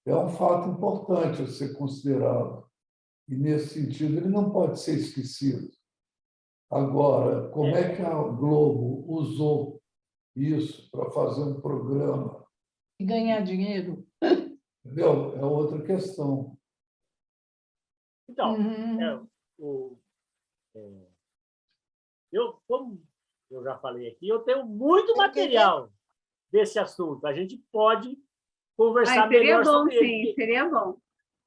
é um fato importante a ser considerado. E, nesse sentido, ele não pode ser esquecido. Agora, como é que a Globo usou isso para fazer um programa? E ganhar dinheiro. Entendeu? É outra questão. Então, como eu já falei aqui, eu tenho muito material desse assunto. A gente pode conversar melhor sobre ele. Seria bom.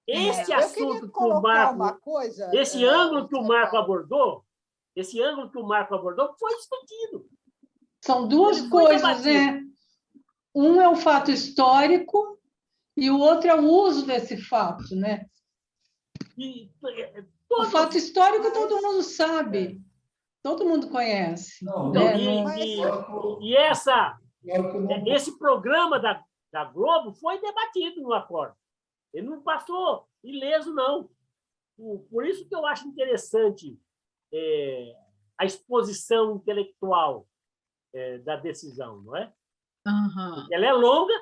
Esse assunto que o Marco, esse ângulo que o Marco abordou, foi discutido. São duas coisas, né? Um é o fato histórico e o outro é o uso desse fato, né? O fato histórico todo mundo sabe, todo mundo conhece. Esse programa da Globo foi debatido no acordo. Ele não passou ileso, não. Por isso que eu acho interessante a exposição intelectual da decisão, não é? Uhum. Ela é longa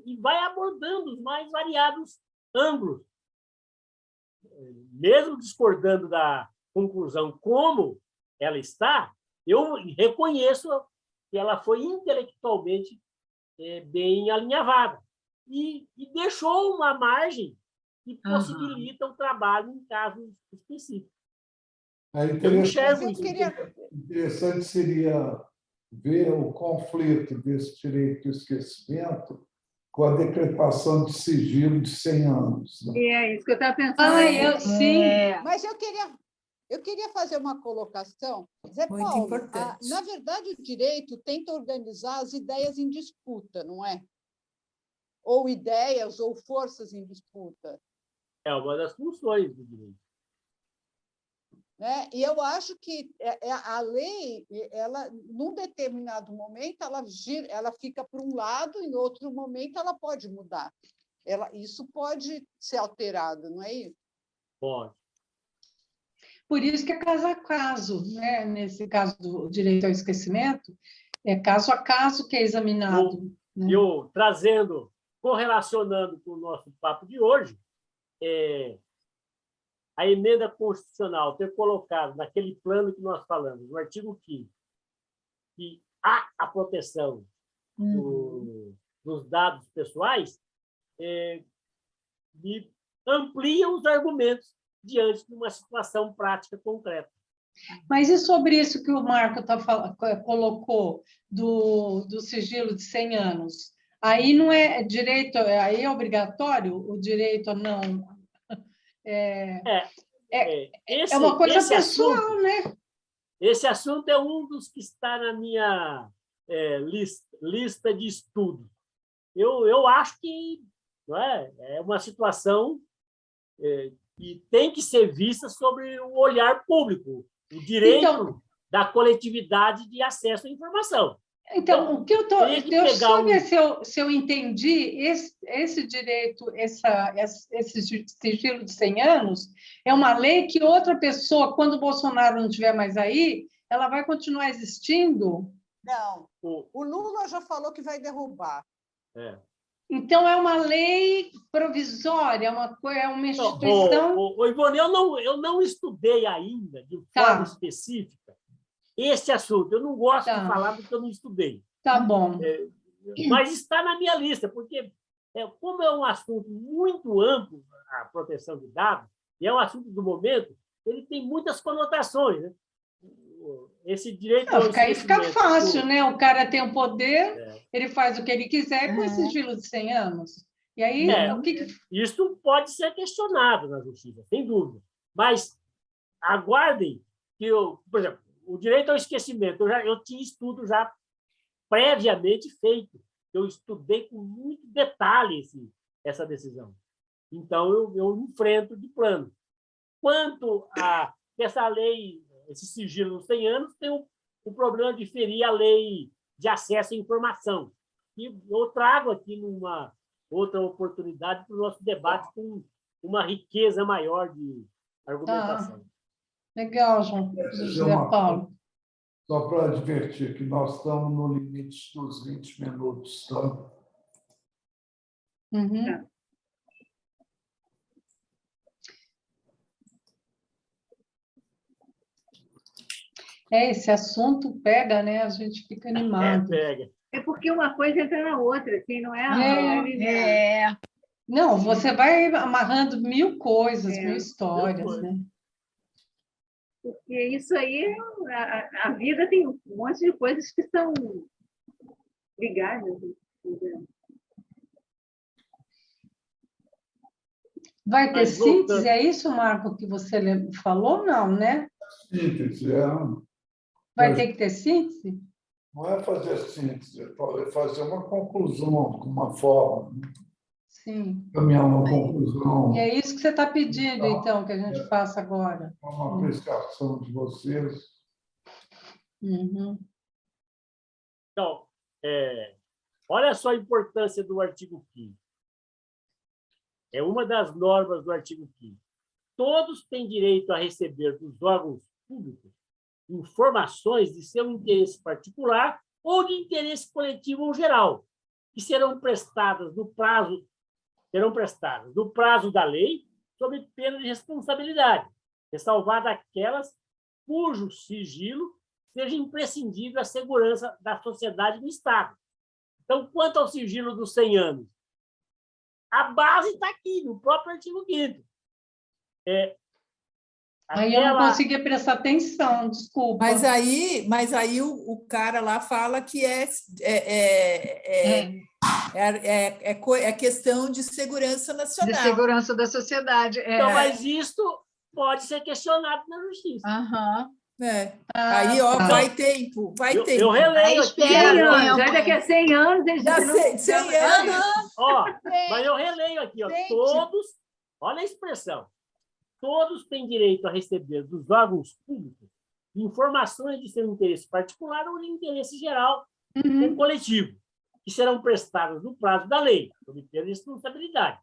e vai abordando os mais variados ângulos. Mesmo discordando da conclusão como ela está, eu reconheço que ela foi intelectualmente bem alinhavada e deixou uma margem que possibilita o trabalho em casos específicos. Interessante seria ver o conflito desse direito ao esquecimento com a decretação de sigilo de 100 anos. Né? É isso que eu estava pensando. Sim. Mas eu queria fazer uma colocação. Zé Muito Paulo, importante. na verdade, o direito tenta organizar as ideias em disputa, não é? Ou ideias ou forças em disputa. É uma das funções do direito. né? E eu acho que a lei, ela, num determinado momento, ela fica para um lado, em outro momento ela pode mudar. Isso pode ser alterado, não é isso? Pode. Por isso que é caso a caso, né? Nesse caso do direito ao esquecimento, é caso a caso que é examinado. Eu trazendo, correlacionando com o nosso papo de hoje, a emenda constitucional ter colocado naquele plano que nós falamos, no artigo 5º, que há a proteção dos dados pessoais, e amplia os argumentos diante de uma situação prática concreta. Mas e sobre isso que o Marco colocou do sigilo de 100 anos? Aí não é direito, aí é obrigatório o direito a não... É uma coisa pessoal, né? Esse assunto é um dos que está na minha lista de estudo. Eu acho que não é uma situação que tem que ser vista sobre o olhar público, o direito da coletividade de acesso à informação. Então, o que eu estou... Deixa eu ver se eu entendi. Esse direito, esse sigilo de 100 anos, é uma lei que outra pessoa, quando o Bolsonaro não estiver mais aí, ela vai continuar existindo? Não. O Lula já falou que vai derrubar. Então, é uma lei provisória, é uma instituição... Ivone, eu não estudei ainda, de forma específica, esse assunto. Eu não gosto de falar do que eu não estudei. Tá bom. Mas está na minha lista, porque, como é um assunto muito amplo, a proteção de dados, e é um assunto do momento, ele tem muitas conotações, né? Esse direito... Aí fica fácil, né? O cara tem o poder, ele faz o que ele quiser com esse sigilo de 100 anos. E aí, isso pode ser questionado na justiça, sem dúvida. Mas aguardem que por exemplo, o direito ao esquecimento, eu tinha estudo já previamente feito. Eu estudei com muito detalhe essa decisão. Então, eu enfrento de plano. Quanto a essa lei, esse sigilo dos 100 anos, tem o problema de ferir a lei de acesso à informação. E eu trago aqui numa outra oportunidade para o nosso debate com uma riqueza maior de argumentação. Legal, José Paulo. Só para advertir que nós estamos no limite dos 20 minutos, tá? Uhum. Esse assunto pega, né? A gente fica animado. Pega. É porque uma coisa entra na outra, assim, não é? Não, você vai amarrando 1000 coisas, 1000 histórias, né? Porque isso aí, a vida tem um monte de coisas que são ligadas. Vai ter síntese, é isso, Marco, que você falou? Não, né? Síntese, Vai ter que ter síntese? Não é fazer síntese, é fazer uma conclusão, uma forma. Sim. Caminhar uma conclusão. E é isso que você está pedindo, então, que a gente faça agora. Uma apreciação de vocês. Uhum. Então, olha só a importância do artigo 5º. É uma das normas do artigo 5º. Todos têm direito a receber dos órgãos públicos informações de seu interesse particular ou de interesse coletivo ou geral, que serão prestadas no prazo da lei, sob pena de responsabilidade, ressalvada aquelas cujo sigilo seja imprescindível à segurança da sociedade e do Estado. Então, quanto ao sigilo dos 100 anos, a base está aqui, no próprio artigo 5º. Aí eu não conseguia prestar atenção, desculpa. Mas aí o cara lá fala que é questão de segurança nacional. De segurança da sociedade. Então, mas isso pode ser questionado na justiça. Aí, vai tempo, vai tempo. Eu releio aqui. 100 anos, já daqui a 100 anos... Já 100 anos. Mas eu releio aqui, todos... Olha a expressão. todos têm direito a receber dos órgãos públicos informações de seu interesse particular ou de interesse geral ou coletivo, que serão prestadas no prazo da lei, sob pena de responsabilidade,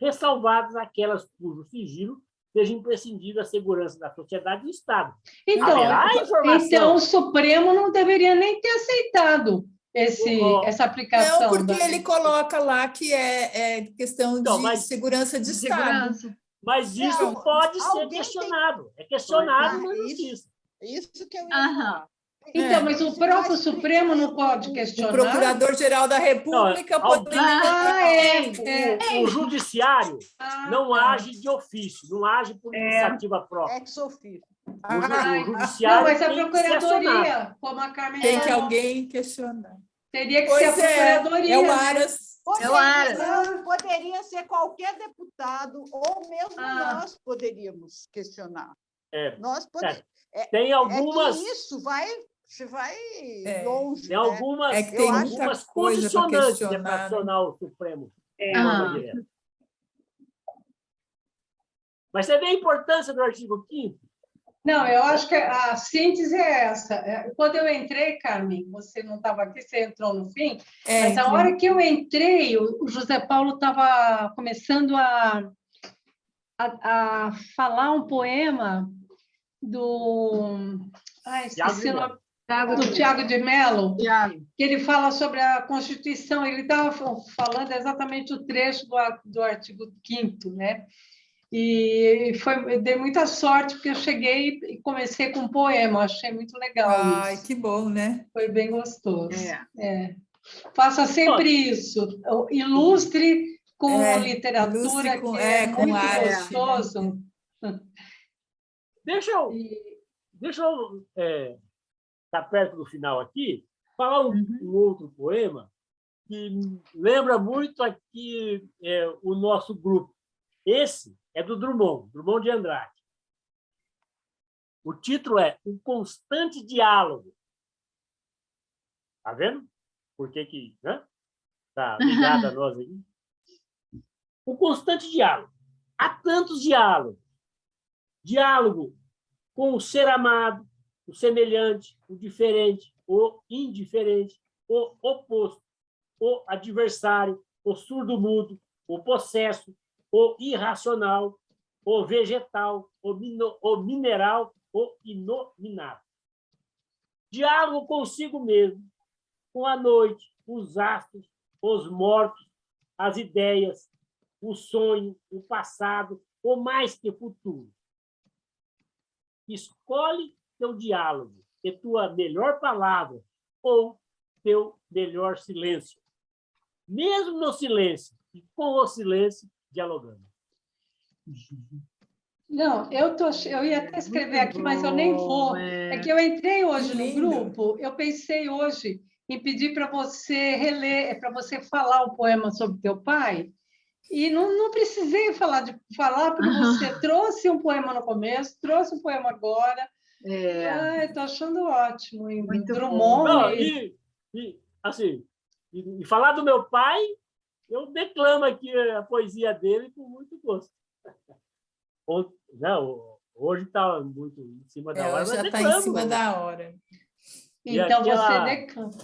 ressalvadas aquelas cujo sigilo seja imprescindível à segurança da sociedade e do Estado. Haverá informação. Então o Supremo não deveria nem ter aceitado essa aplicação. Não, porque ele coloca lá que é questão de segurança de Estado. Mas isso pode ser questionado. É questionado na justiça. Isso que eu ia falar. Então, mas o próprio Supremo não pode questionar? O Procurador-Geral da República poderia... O Judiciário não age de ofício, não age por iniciativa própria. Ex ofício. O Judiciário não, mas a Procuradoria, como a Carmen tem que alguém questionar. Teria que ser a Procuradoria. É o Aras. Poderia ser qualquer deputado, ou mesmo nós poderíamos questionar. Nós poderíamos. Tem algumas. Isso vai longe. Tem algumas, que tem muita coisa para questionar, para acionar o Supremo. Mas você vê a importância do artigo 5º? Não, eu acho que a síntese é essa. Quando eu entrei, Carmen, você não estava aqui, você entrou no fim, mas a hora que eu entrei, o José Paulo estava começando a falar um poema do Tiago de Mello, que ele fala sobre a Constituição. Ele estava falando exatamente o trecho do artigo 5º, né? E dei muita sorte, porque eu cheguei e comecei com um poema, achei muito legal isso. Ai, que bom, né? Foi bem gostoso. Faça sempre isso, ilustre com literatura, com muito arte, gostoso. Né? Deixa eu estar perto do final aqui, falar um outro poema que lembra muito aqui o nosso grupo. Esse é do Drummond de Andrade. O título é O Constante Diálogo. Está vendo? Por que está ligado a nós aqui? O constante diálogo. Há tantos diálogos. Diálogo com o ser amado, o semelhante, o diferente, o indiferente, o oposto, o adversário, o surdo-mudo, o possesso, o irracional, o vegetal, o mineral, o inominado. Diálogo consigo mesmo, com a noite, os astros, os mortos, as ideias, o sonho, o passado, o mais que futuro. Escolhe teu diálogo e tua melhor palavra ou teu melhor silêncio. Mesmo no silêncio e com o silêncio, dialogando. Não, eu ia até escrever aqui, mas eu nem vou. É que eu entrei hoje no grupo, eu pensei hoje em pedir para você reler, para você falar um poema sobre teu pai, e não precisei falar, porque você trouxe um poema no começo, trouxe um poema agora. Estou achando ótimo. Muito Drummond. E falar do meu pai, eu declamo aqui a poesia dele com muito gosto. Hoje está muito em cima da hora. Já está em cima da hora. Então, você declama.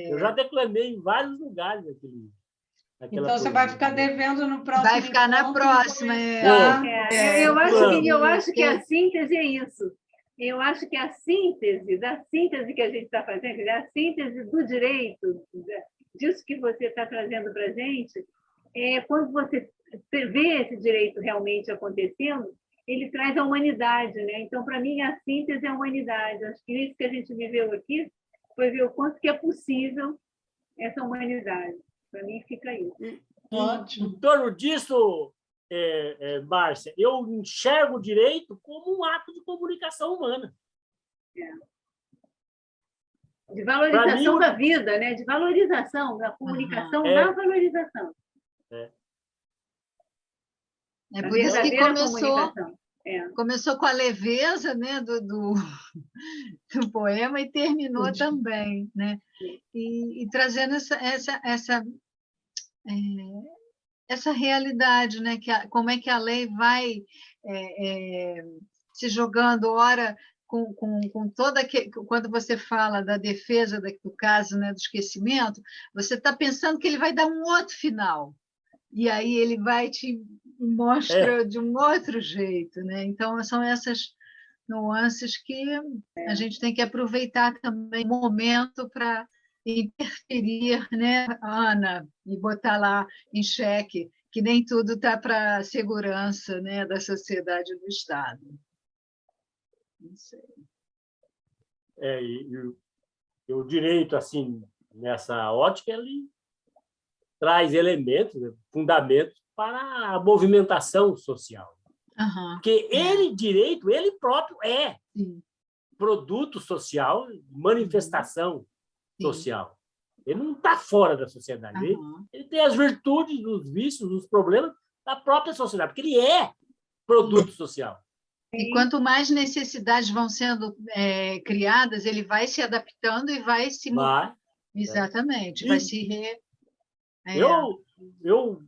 Eu já declamei em vários lugares aquele. Então, você vai ficar devendo no próximo. Vai ficar na próxima. Eu acho que a síntese é isso. Eu acho que a síntese que a gente está fazendo, a síntese do direito, disso que você está trazendo para a gente, quando você vê esse direito realmente acontecendo, ele traz a humanidade, né? Então, para mim, a síntese é a humanidade. Acho que isso que a gente viveu aqui foi ver o quanto que é possível essa humanidade. Para mim, fica isso. Ótimo. Em torno disso, Márcia, eu enxergo o direito como um ato de comunicação humana. De valorização da vida, né? De valorização, da comunicação, da valorização. É por isso que começou com a leveza, né, do poema e terminou também, né? E trazendo essa essa realidade, né? Como é que a lei vai se jogando, ora, com toda quando você fala da defesa do caso, né, do esquecimento, você está pensando que ele vai dar um outro final, e aí ele vai te mostra de um outro jeito, né? Então, são essas nuances que a gente tem que aproveitar também o momento para interferir, né, Ana, e botar lá em xeque que nem tudo está para a segurança, né, da sociedade e do Estado. Não sei. E o direito, assim, nessa ótica, ele traz elementos, né, fundamentos para a movimentação social. Porque direito, ele próprio é produto social, manifestação social. Ele não está fora da sociedade. Ele tem as virtudes, os vícios, os problemas da própria sociedade, porque ele é produto social. E quanto mais necessidades vão sendo criadas, ele vai se adaptando e vai se... Exatamente, vai se... Eu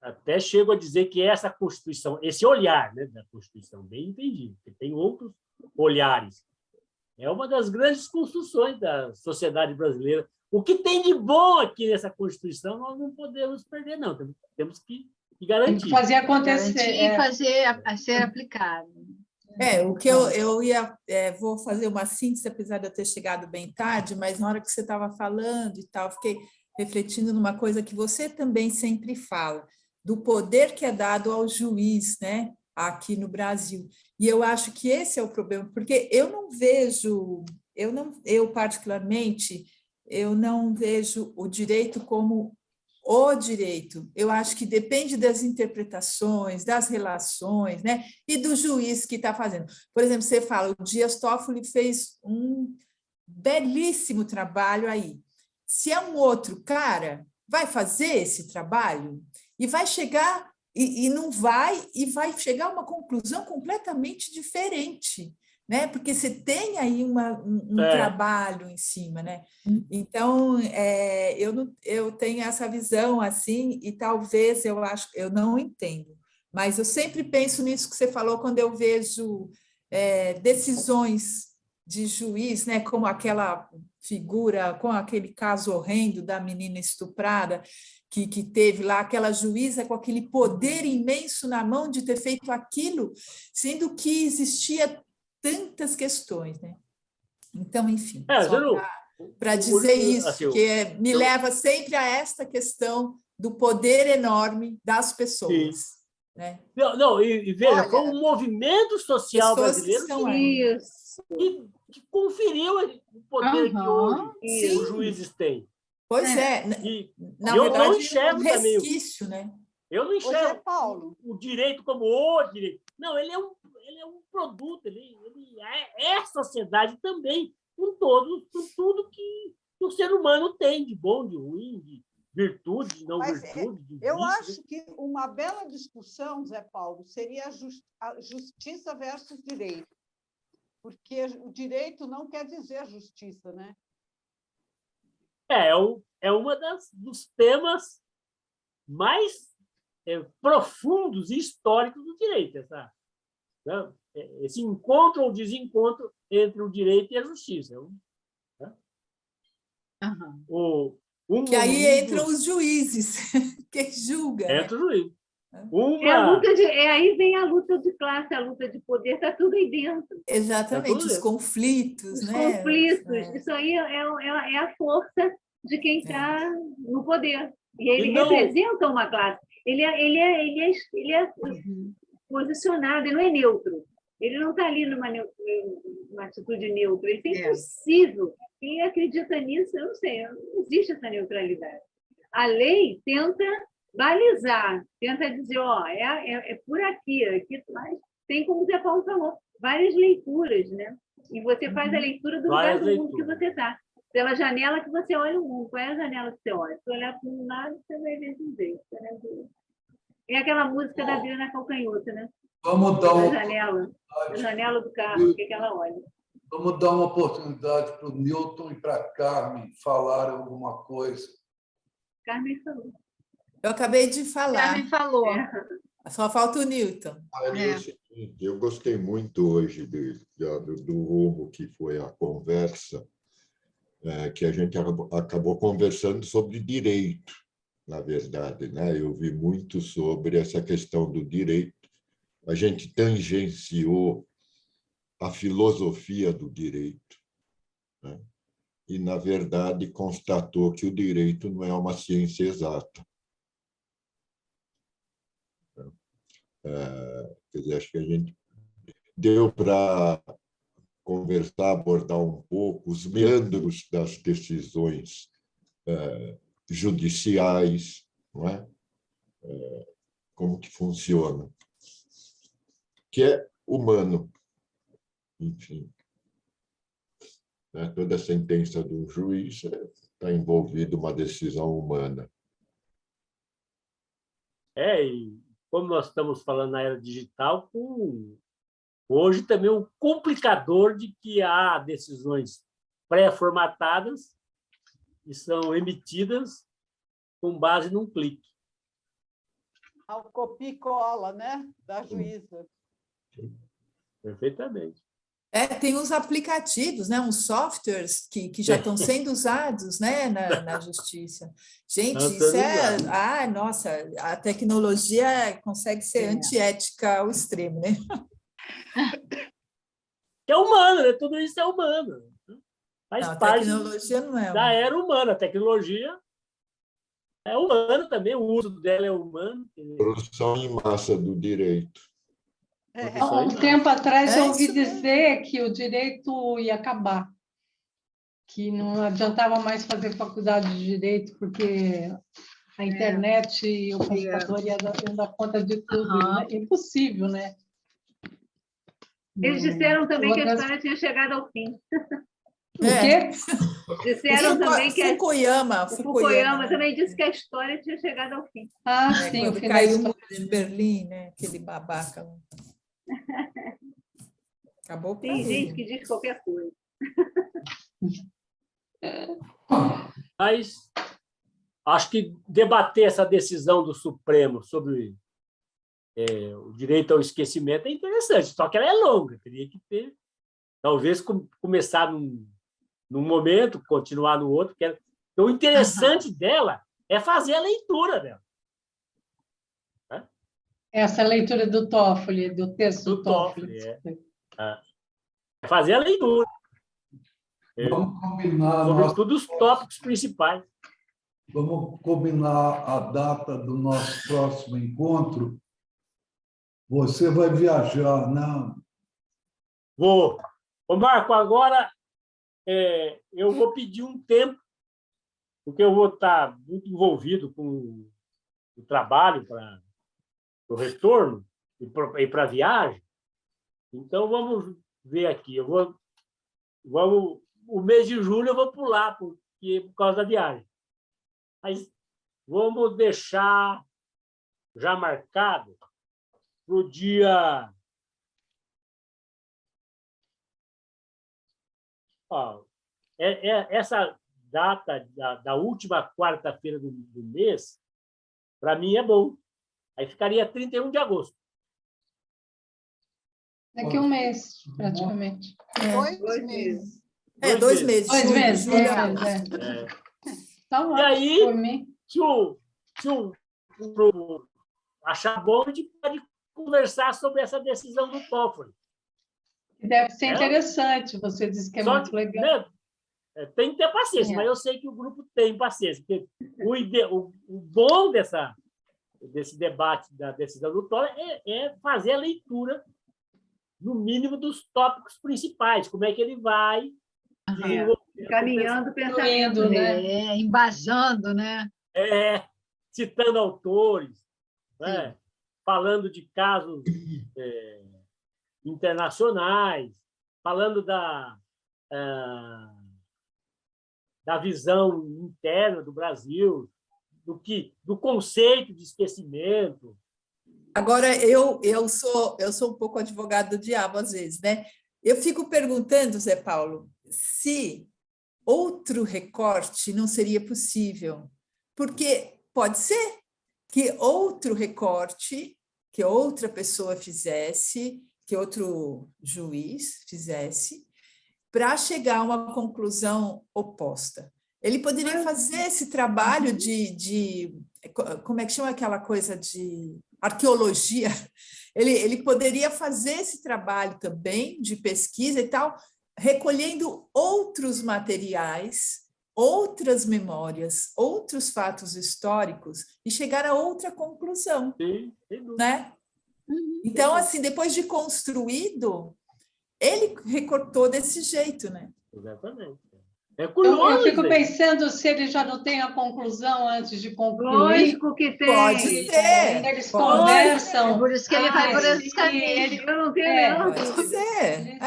até chego a dizer que essa Constituição, esse olhar, né, da Constituição, bem entendido, porque tem outros olhares, é uma das grandes construções da sociedade brasileira. O que tem de bom aqui nessa Constituição, nós não podemos perder, não. Temos que garantir. Tem que fazer acontecer. E fazer a ser aplicado. O que vou fazer uma síntese, apesar de eu ter chegado bem tarde, mas na hora que você estava falando e tal, fiquei refletindo numa coisa que você também sempre fala, do poder que é dado ao juiz, né, aqui no Brasil. E eu acho que esse é o problema, porque eu particularmente, eu não vejo o direito como o direito. Eu acho que depende das interpretações, das relações, né, e do juiz que está fazendo. Por exemplo, você fala, o Dias Toffoli fez um belíssimo trabalho aí. Se é um outro cara, vai fazer esse trabalho e vai chegar, e não vai, e vai chegar a uma conclusão completamente diferente, né? Porque você tem aí um trabalho em cima, né? Então, eu tenho essa visão assim, e talvez eu não entendo, mas eu sempre penso nisso que você falou quando eu vejo decisões de juiz, né? Como aquela figura, com aquele caso horrendo da menina estuprada, que teve lá aquela juíza com aquele poder imenso na mão de ter feito aquilo, sendo que existia tantas questões, né? Então, enfim, para dizer isso, assim, que me leva sempre a esta questão do poder enorme das pessoas. Né? E veja, foi um movimento social brasileiro que conferiu o poder que hoje os juízes têm. Pois na verdade, não enxergo um resquício, também, né? Eu não enxergo o direito como o direito. Não, ele é um produto, ele é sociedade também, com tudo que o ser humano tem de bom, de ruim, de virtude, de não virtude. Eu acho que uma bela discussão, Zé Paulo, seria a justiça versus direito, porque o direito não quer dizer justiça, né? É uma dos temas mais profundos e históricos do direito, esse encontro ou desencontro entre o direito e a justiça. Que aí entram os juízes, que julga. Entra o juiz. Aí vem a luta de classe, a luta de poder, está tudo aí dentro. Exatamente, os conflitos. Os conflitos, isso aí é a força de quem está no poder. E ele representa uma classe. Ele é posicionado, ele não é neutro. Ele não está ali numa atitude neutra. Isso é impossível. Quem acredita nisso, eu não sei, não existe essa neutralidade. A lei tenta balizar, tenta dizer, é por aqui, mas tem, como o Zé Paulo falou, várias leituras, né? E você faz a leitura do lugar do mundo que você está. Pela janela que você olha o mundo. Qual é a janela que você olha? Se olhar para um lado, você vai ver de um jeito. É aquela música da Adriana Calcanhoto, né? Vamos dar a janela do carro, o que ela olha. Vamos dar uma oportunidade para o Newton e para a Carmen falarem alguma coisa. Carmen falou. Eu acabei de falar, Carmen falou. só falta o Newton. É o seguinte, eu gostei muito hoje do rumo que foi a conversa, que a gente acabou conversando sobre direito, na verdade, né? Eu vi muito sobre essa questão do direito. A gente tangenciou a filosofia do direito, né? E, na verdade, constatou que o direito não é uma ciência exata. Quer dizer, acho que a gente deu para conversar, abordar um pouco os meandros das decisões judiciais, não é? Como que funciona, que é humano, enfim. Né? Toda sentença de um juiz está envolvida uma decisão humana. E como nós estamos falando na era digital, hoje também um complicador de que há decisões pré-formatadas que são emitidas com base num clique. Ao copia e cola, né? Da juíza. Perfeitamente. Tem uns aplicativos, né, uns softwares que já estão sendo usados, né, na justiça. Gente, isso nossa, a tecnologia consegue ser antiética ao extremo, né? É humano, né? Tudo isso é humano. Faz Não, a parte tecnologia não é da era humana. A tecnologia é humana também, o uso dela é humano. Produção em massa do direito. Há um tempo atrás eu ouvi dizer que o direito ia acabar, que não adiantava mais fazer faculdade de direito, porque a internet e o computador iam dar conta de tudo. É impossível, né? Eles disseram também que a história tinha chegado ao fim. O quê? Disseram também que Fukuyama também disse que a história tinha chegado ao fim. Sim, quando caiu o muro de Berlim, né? Aquele babaca. Acabou para Tem gente que diz qualquer coisa. Mas acho que debater essa decisão do Supremo sobre o direito ao esquecimento é interessante, só que ela é longa, teria que ter, talvez, começar num momento, continuar no outro. O interessante dela é fazer a leitura dela. Essa leitura do Toffoli, do texto do Toffoli. Fazer a leitura. Vamos combinar. Sobretudo os tópicos principais. Vamos combinar a data do nosso próximo encontro. Você vai viajar, não? Vou. Ô, Marco, agora eu vou pedir um tempo, porque eu vou estar muito envolvido com o trabalho para o retorno e para a viagem. Então, vamos ver aqui. O mês de julho eu vou pular, por causa da viagem. Mas vamos deixar já marcado para o dia... essa data da última quarta-feira do mês, para mim, é bom. Aí ficaria 31 de agosto. Daqui um mês, praticamente. 2 meses. 2 meses. 2 meses. E aí, se o grupo achar bom, a gente pode conversar sobre essa decisão do Toffoli. Deve ser interessante, você disse que é muito legal. Né, tem que ter paciência, mas eu sei que o grupo tem paciência. Porque o bom desse debate da decisão do Toffoli é fazer a leitura, no mínimo, dos tópicos principais, como é que ele vai caminhando o pensamento, né? Embasando, né? Citando autores, né? Falando de casos internacionais, falando da visão interna do Brasil, do conceito de esquecimento. Agora, eu sou um pouco advogado do diabo, às vezes, né? Eu fico perguntando, Zé Paulo, se outro recorte não seria possível. Porque pode ser que outro recorte, que outra pessoa fizesse, que outro juiz fizesse, para chegar a uma conclusão oposta. Ele poderia fazer esse trabalho como é que chama aquela coisa de arqueologia? Ele poderia fazer esse trabalho também de pesquisa e tal, recolhendo outros materiais, outras memórias, outros fatos históricos e chegar a outra conclusão, Sim, né? Então, assim, depois de construído, ele recortou desse jeito, né? exatamente. É curioso. Eu fico né? pensando se ele já não tem a conclusão antes de concluir. Lógico que tem. Pode ser. Eles Pode conversam. É por isso que ele vai por esse caminho. Eu não tenho a É, menor Pode dúvida. ser,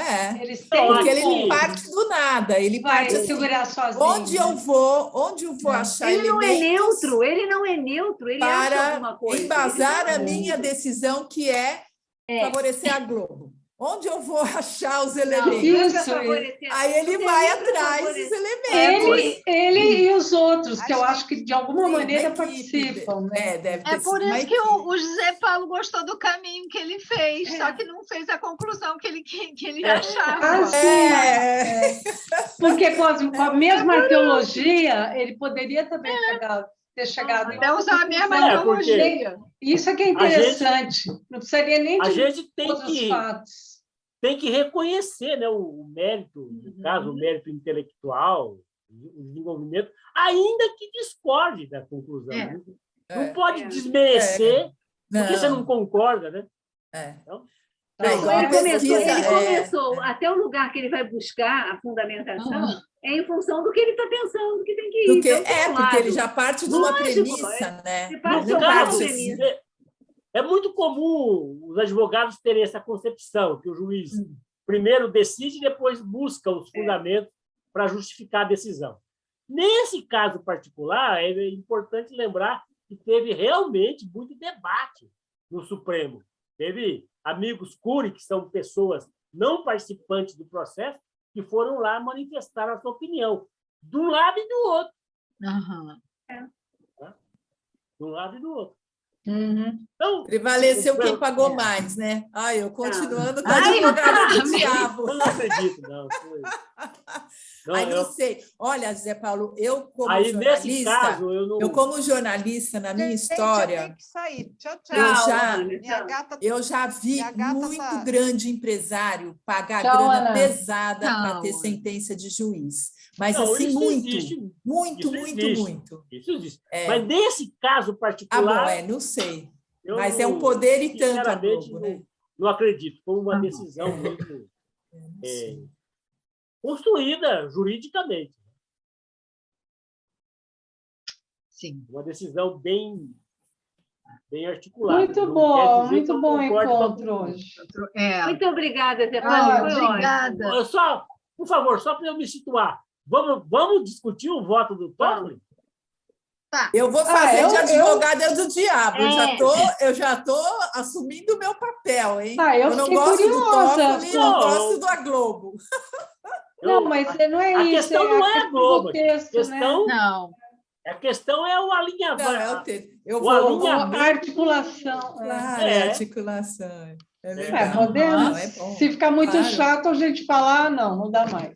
Eles Não, têm porque ele aqui- não parte do nada, ele vai parte assim, segurar sozinho. onde eu vou achar Ele não é elementos neutro, ele não é neutro, ele acha para alguma coisa. embasar a Ele não é minha neutro. decisão, que é É. favorecer a Globo. Onde eu vou achar os Não, elementos? não é pra Isso, favorecer. Aí ele Não vai é pra atrás dos favorecer. elementos. Ele e os outros, que eu acho que de alguma Sim, maneira uma equipe, participam, né? deve ter É por sido uma isso que equipe. o José Paulo gostou do caminho que ele fez, só que não fez a conclusão que ele achava. Ah, sim. É, Porque com a mesma arqueologia, ele poderia também ter chegado em Até outra usar a mesma conclusão. arqueologia. Isso é que é interessante. Não precisaria nem A de gente outros fatos. tem que reconhecer, né, o mérito, no caso, o mérito intelectual, o desenvolvimento, ainda que discorde da conclusão. É. Né? Não É. pode desmerecer, porque não, você não concorda, né? é. Então, É Não, igual a ele começou, pesquisa, até o lugar que ele vai buscar a fundamentação é em função do que ele está pensando que tem que ir. Porque, Então, por um porque ele lado, já parte de uma lógico, premissa, né? você parte no de uma caso, premissa. é muito comum os advogados terem essa concepção, que o juiz primeiro decide e depois busca os fundamentos para justificar a decisão. Nesse caso particular, é importante lembrar que teve realmente muito debate no Supremo. Teve amigos curi, que são pessoas não participantes do processo, que foram lá manifestar a sua opinião, de um lado e do outro. Aham. De um lado e do outro. Uhum. Então, Prevaleceu quem pagou mais, né? Ai, eu continuando com a Ai, advogada do Carmen. diabo. eu não acredito, não. Não, Ai, não eu- sei. Olha, Zé Paulo, eu como aí, nesse jornalista, caso, eu não... eu como jornalista, na minha Gente, eu história, tenho que sair. Tchau, tchau. eu Tchau, já- Ana, Minha tchau. gata eu já vi Minha gata muito tá- grande empresário pagar Tchau, grana Ana. pesada para Tchau, ter Ana. sentença de juiz. Mas Não, assim, isso muito, existe. muito, Isso muito, existe. muito. Isso existe. É. Mas nesse caso Ah, bom, particular, não sei. eu Mas é um poder e tanto a sinceramente, Globo, né? não acredito. Foi uma Ah, decisão muito Eu não sei. construída juridicamente. Sim. Uma decisão bem articulada. Muito Não bom, quer dizer que muito eu bom concordo com a encontro conclusão. hoje. É. Muito obrigada, Zé Paulo. Ah, Foi ótimo. obrigada. Eu só, por favor, só para eu me situar, vamos discutir o voto do Toffoli? Eu vou fazer de eu- advogada do diabo. É. Eu já tô assumindo o meu papel, hein? Eu não fiquei gosto do curiosa. Toffoli, não Não. gosto da Globo. Não, mas não é a isso. questão não é a questão Globo. do texto, Não. A questão é o Não, é o alinhamento. texto. Eu O vou. alinhamento. A articulação. Claro, É. articulação. É legal. Podemos. Não, é bom. Se ficar muito Claro. chato, a gente falar, não dá mais.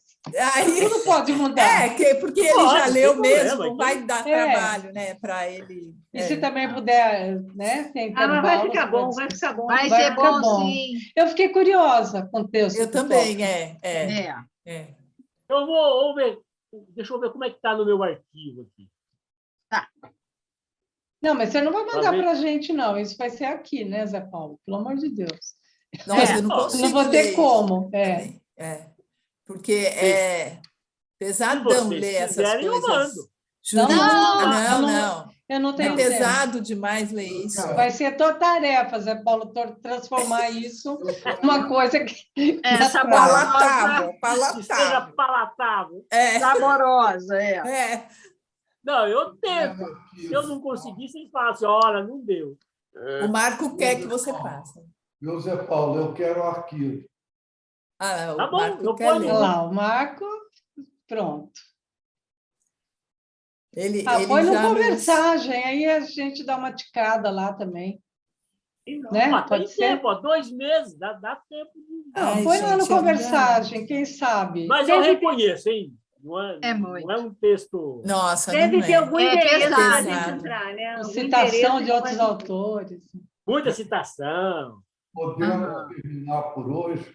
Aí, Tudo pode mudar. porque ele Pode, já sem leu problema, mesmo, não aqui. vai dar trabalho, né, para ele. E se também puder, né? Tem Ah, mas vai intervalos ficar pra bom, vai ficar bom. Vai Vai ser ficar bom, bom. sim. Eu fiquei curiosa com o texto. Eu do também, Toffoli. É. Eu vou ver. Deixa eu ver como é que está no meu arquivo aqui. Não, mas você não vai mandar Talvez- para a gente, não. Isso vai ser aqui, né, Zé Paulo? Pelo amor de Deus. Nossa, eu não Ó, consigo Não vou ler ter isso como. também. Porque é Se pesadão vocês ler essas quiserem, eu coisas. mando. Jurídicas. Não, Não. Eu não É tenho tempo. pesado demais ler isso. Vai ser tua tarefa, Zé Paulo, transformar isso numa coisa que. Essa Palatável, Que seja palatável. palatável. saborosa, É. Não, eu tento. Se eu não conseguir, vocês falam assim, olha, não deu. O Marco quer que você faça. Viu, Zé Paulo? Eu quero arquivo. Ah, o Tá bom, Marco eu quer ponho. ler. Olha lá, o Marco, pronto. Ele põe no já nos- Conversagem, aí a gente dá uma ticada lá também. Né? Ó, tem Pode ser? tempo, ó, 2 meses, dá tempo. Não, Ai, põe lá no gente, eu não Conversagem, quem sabe? Mas eu Deve ter- reconheço, hein? É Não muito. é um texto... Nossa, Deve não ter é. algum É interesse pesado. para gente entrar, né? Algum Citação interesse de outros pode- autores. Muita citação. Podemos Aham. terminar por hoje?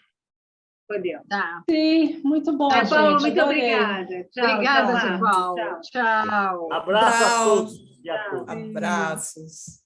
Podemos. Tá. Sim, muito bom, Tá gente. bom, muito adorei. obrigada. Tchau, Obrigada, tchau, Márcia. Divaldo. Tchau. Tchau. Abraço a Tchau. todos e a Tchau. todas. Abraços.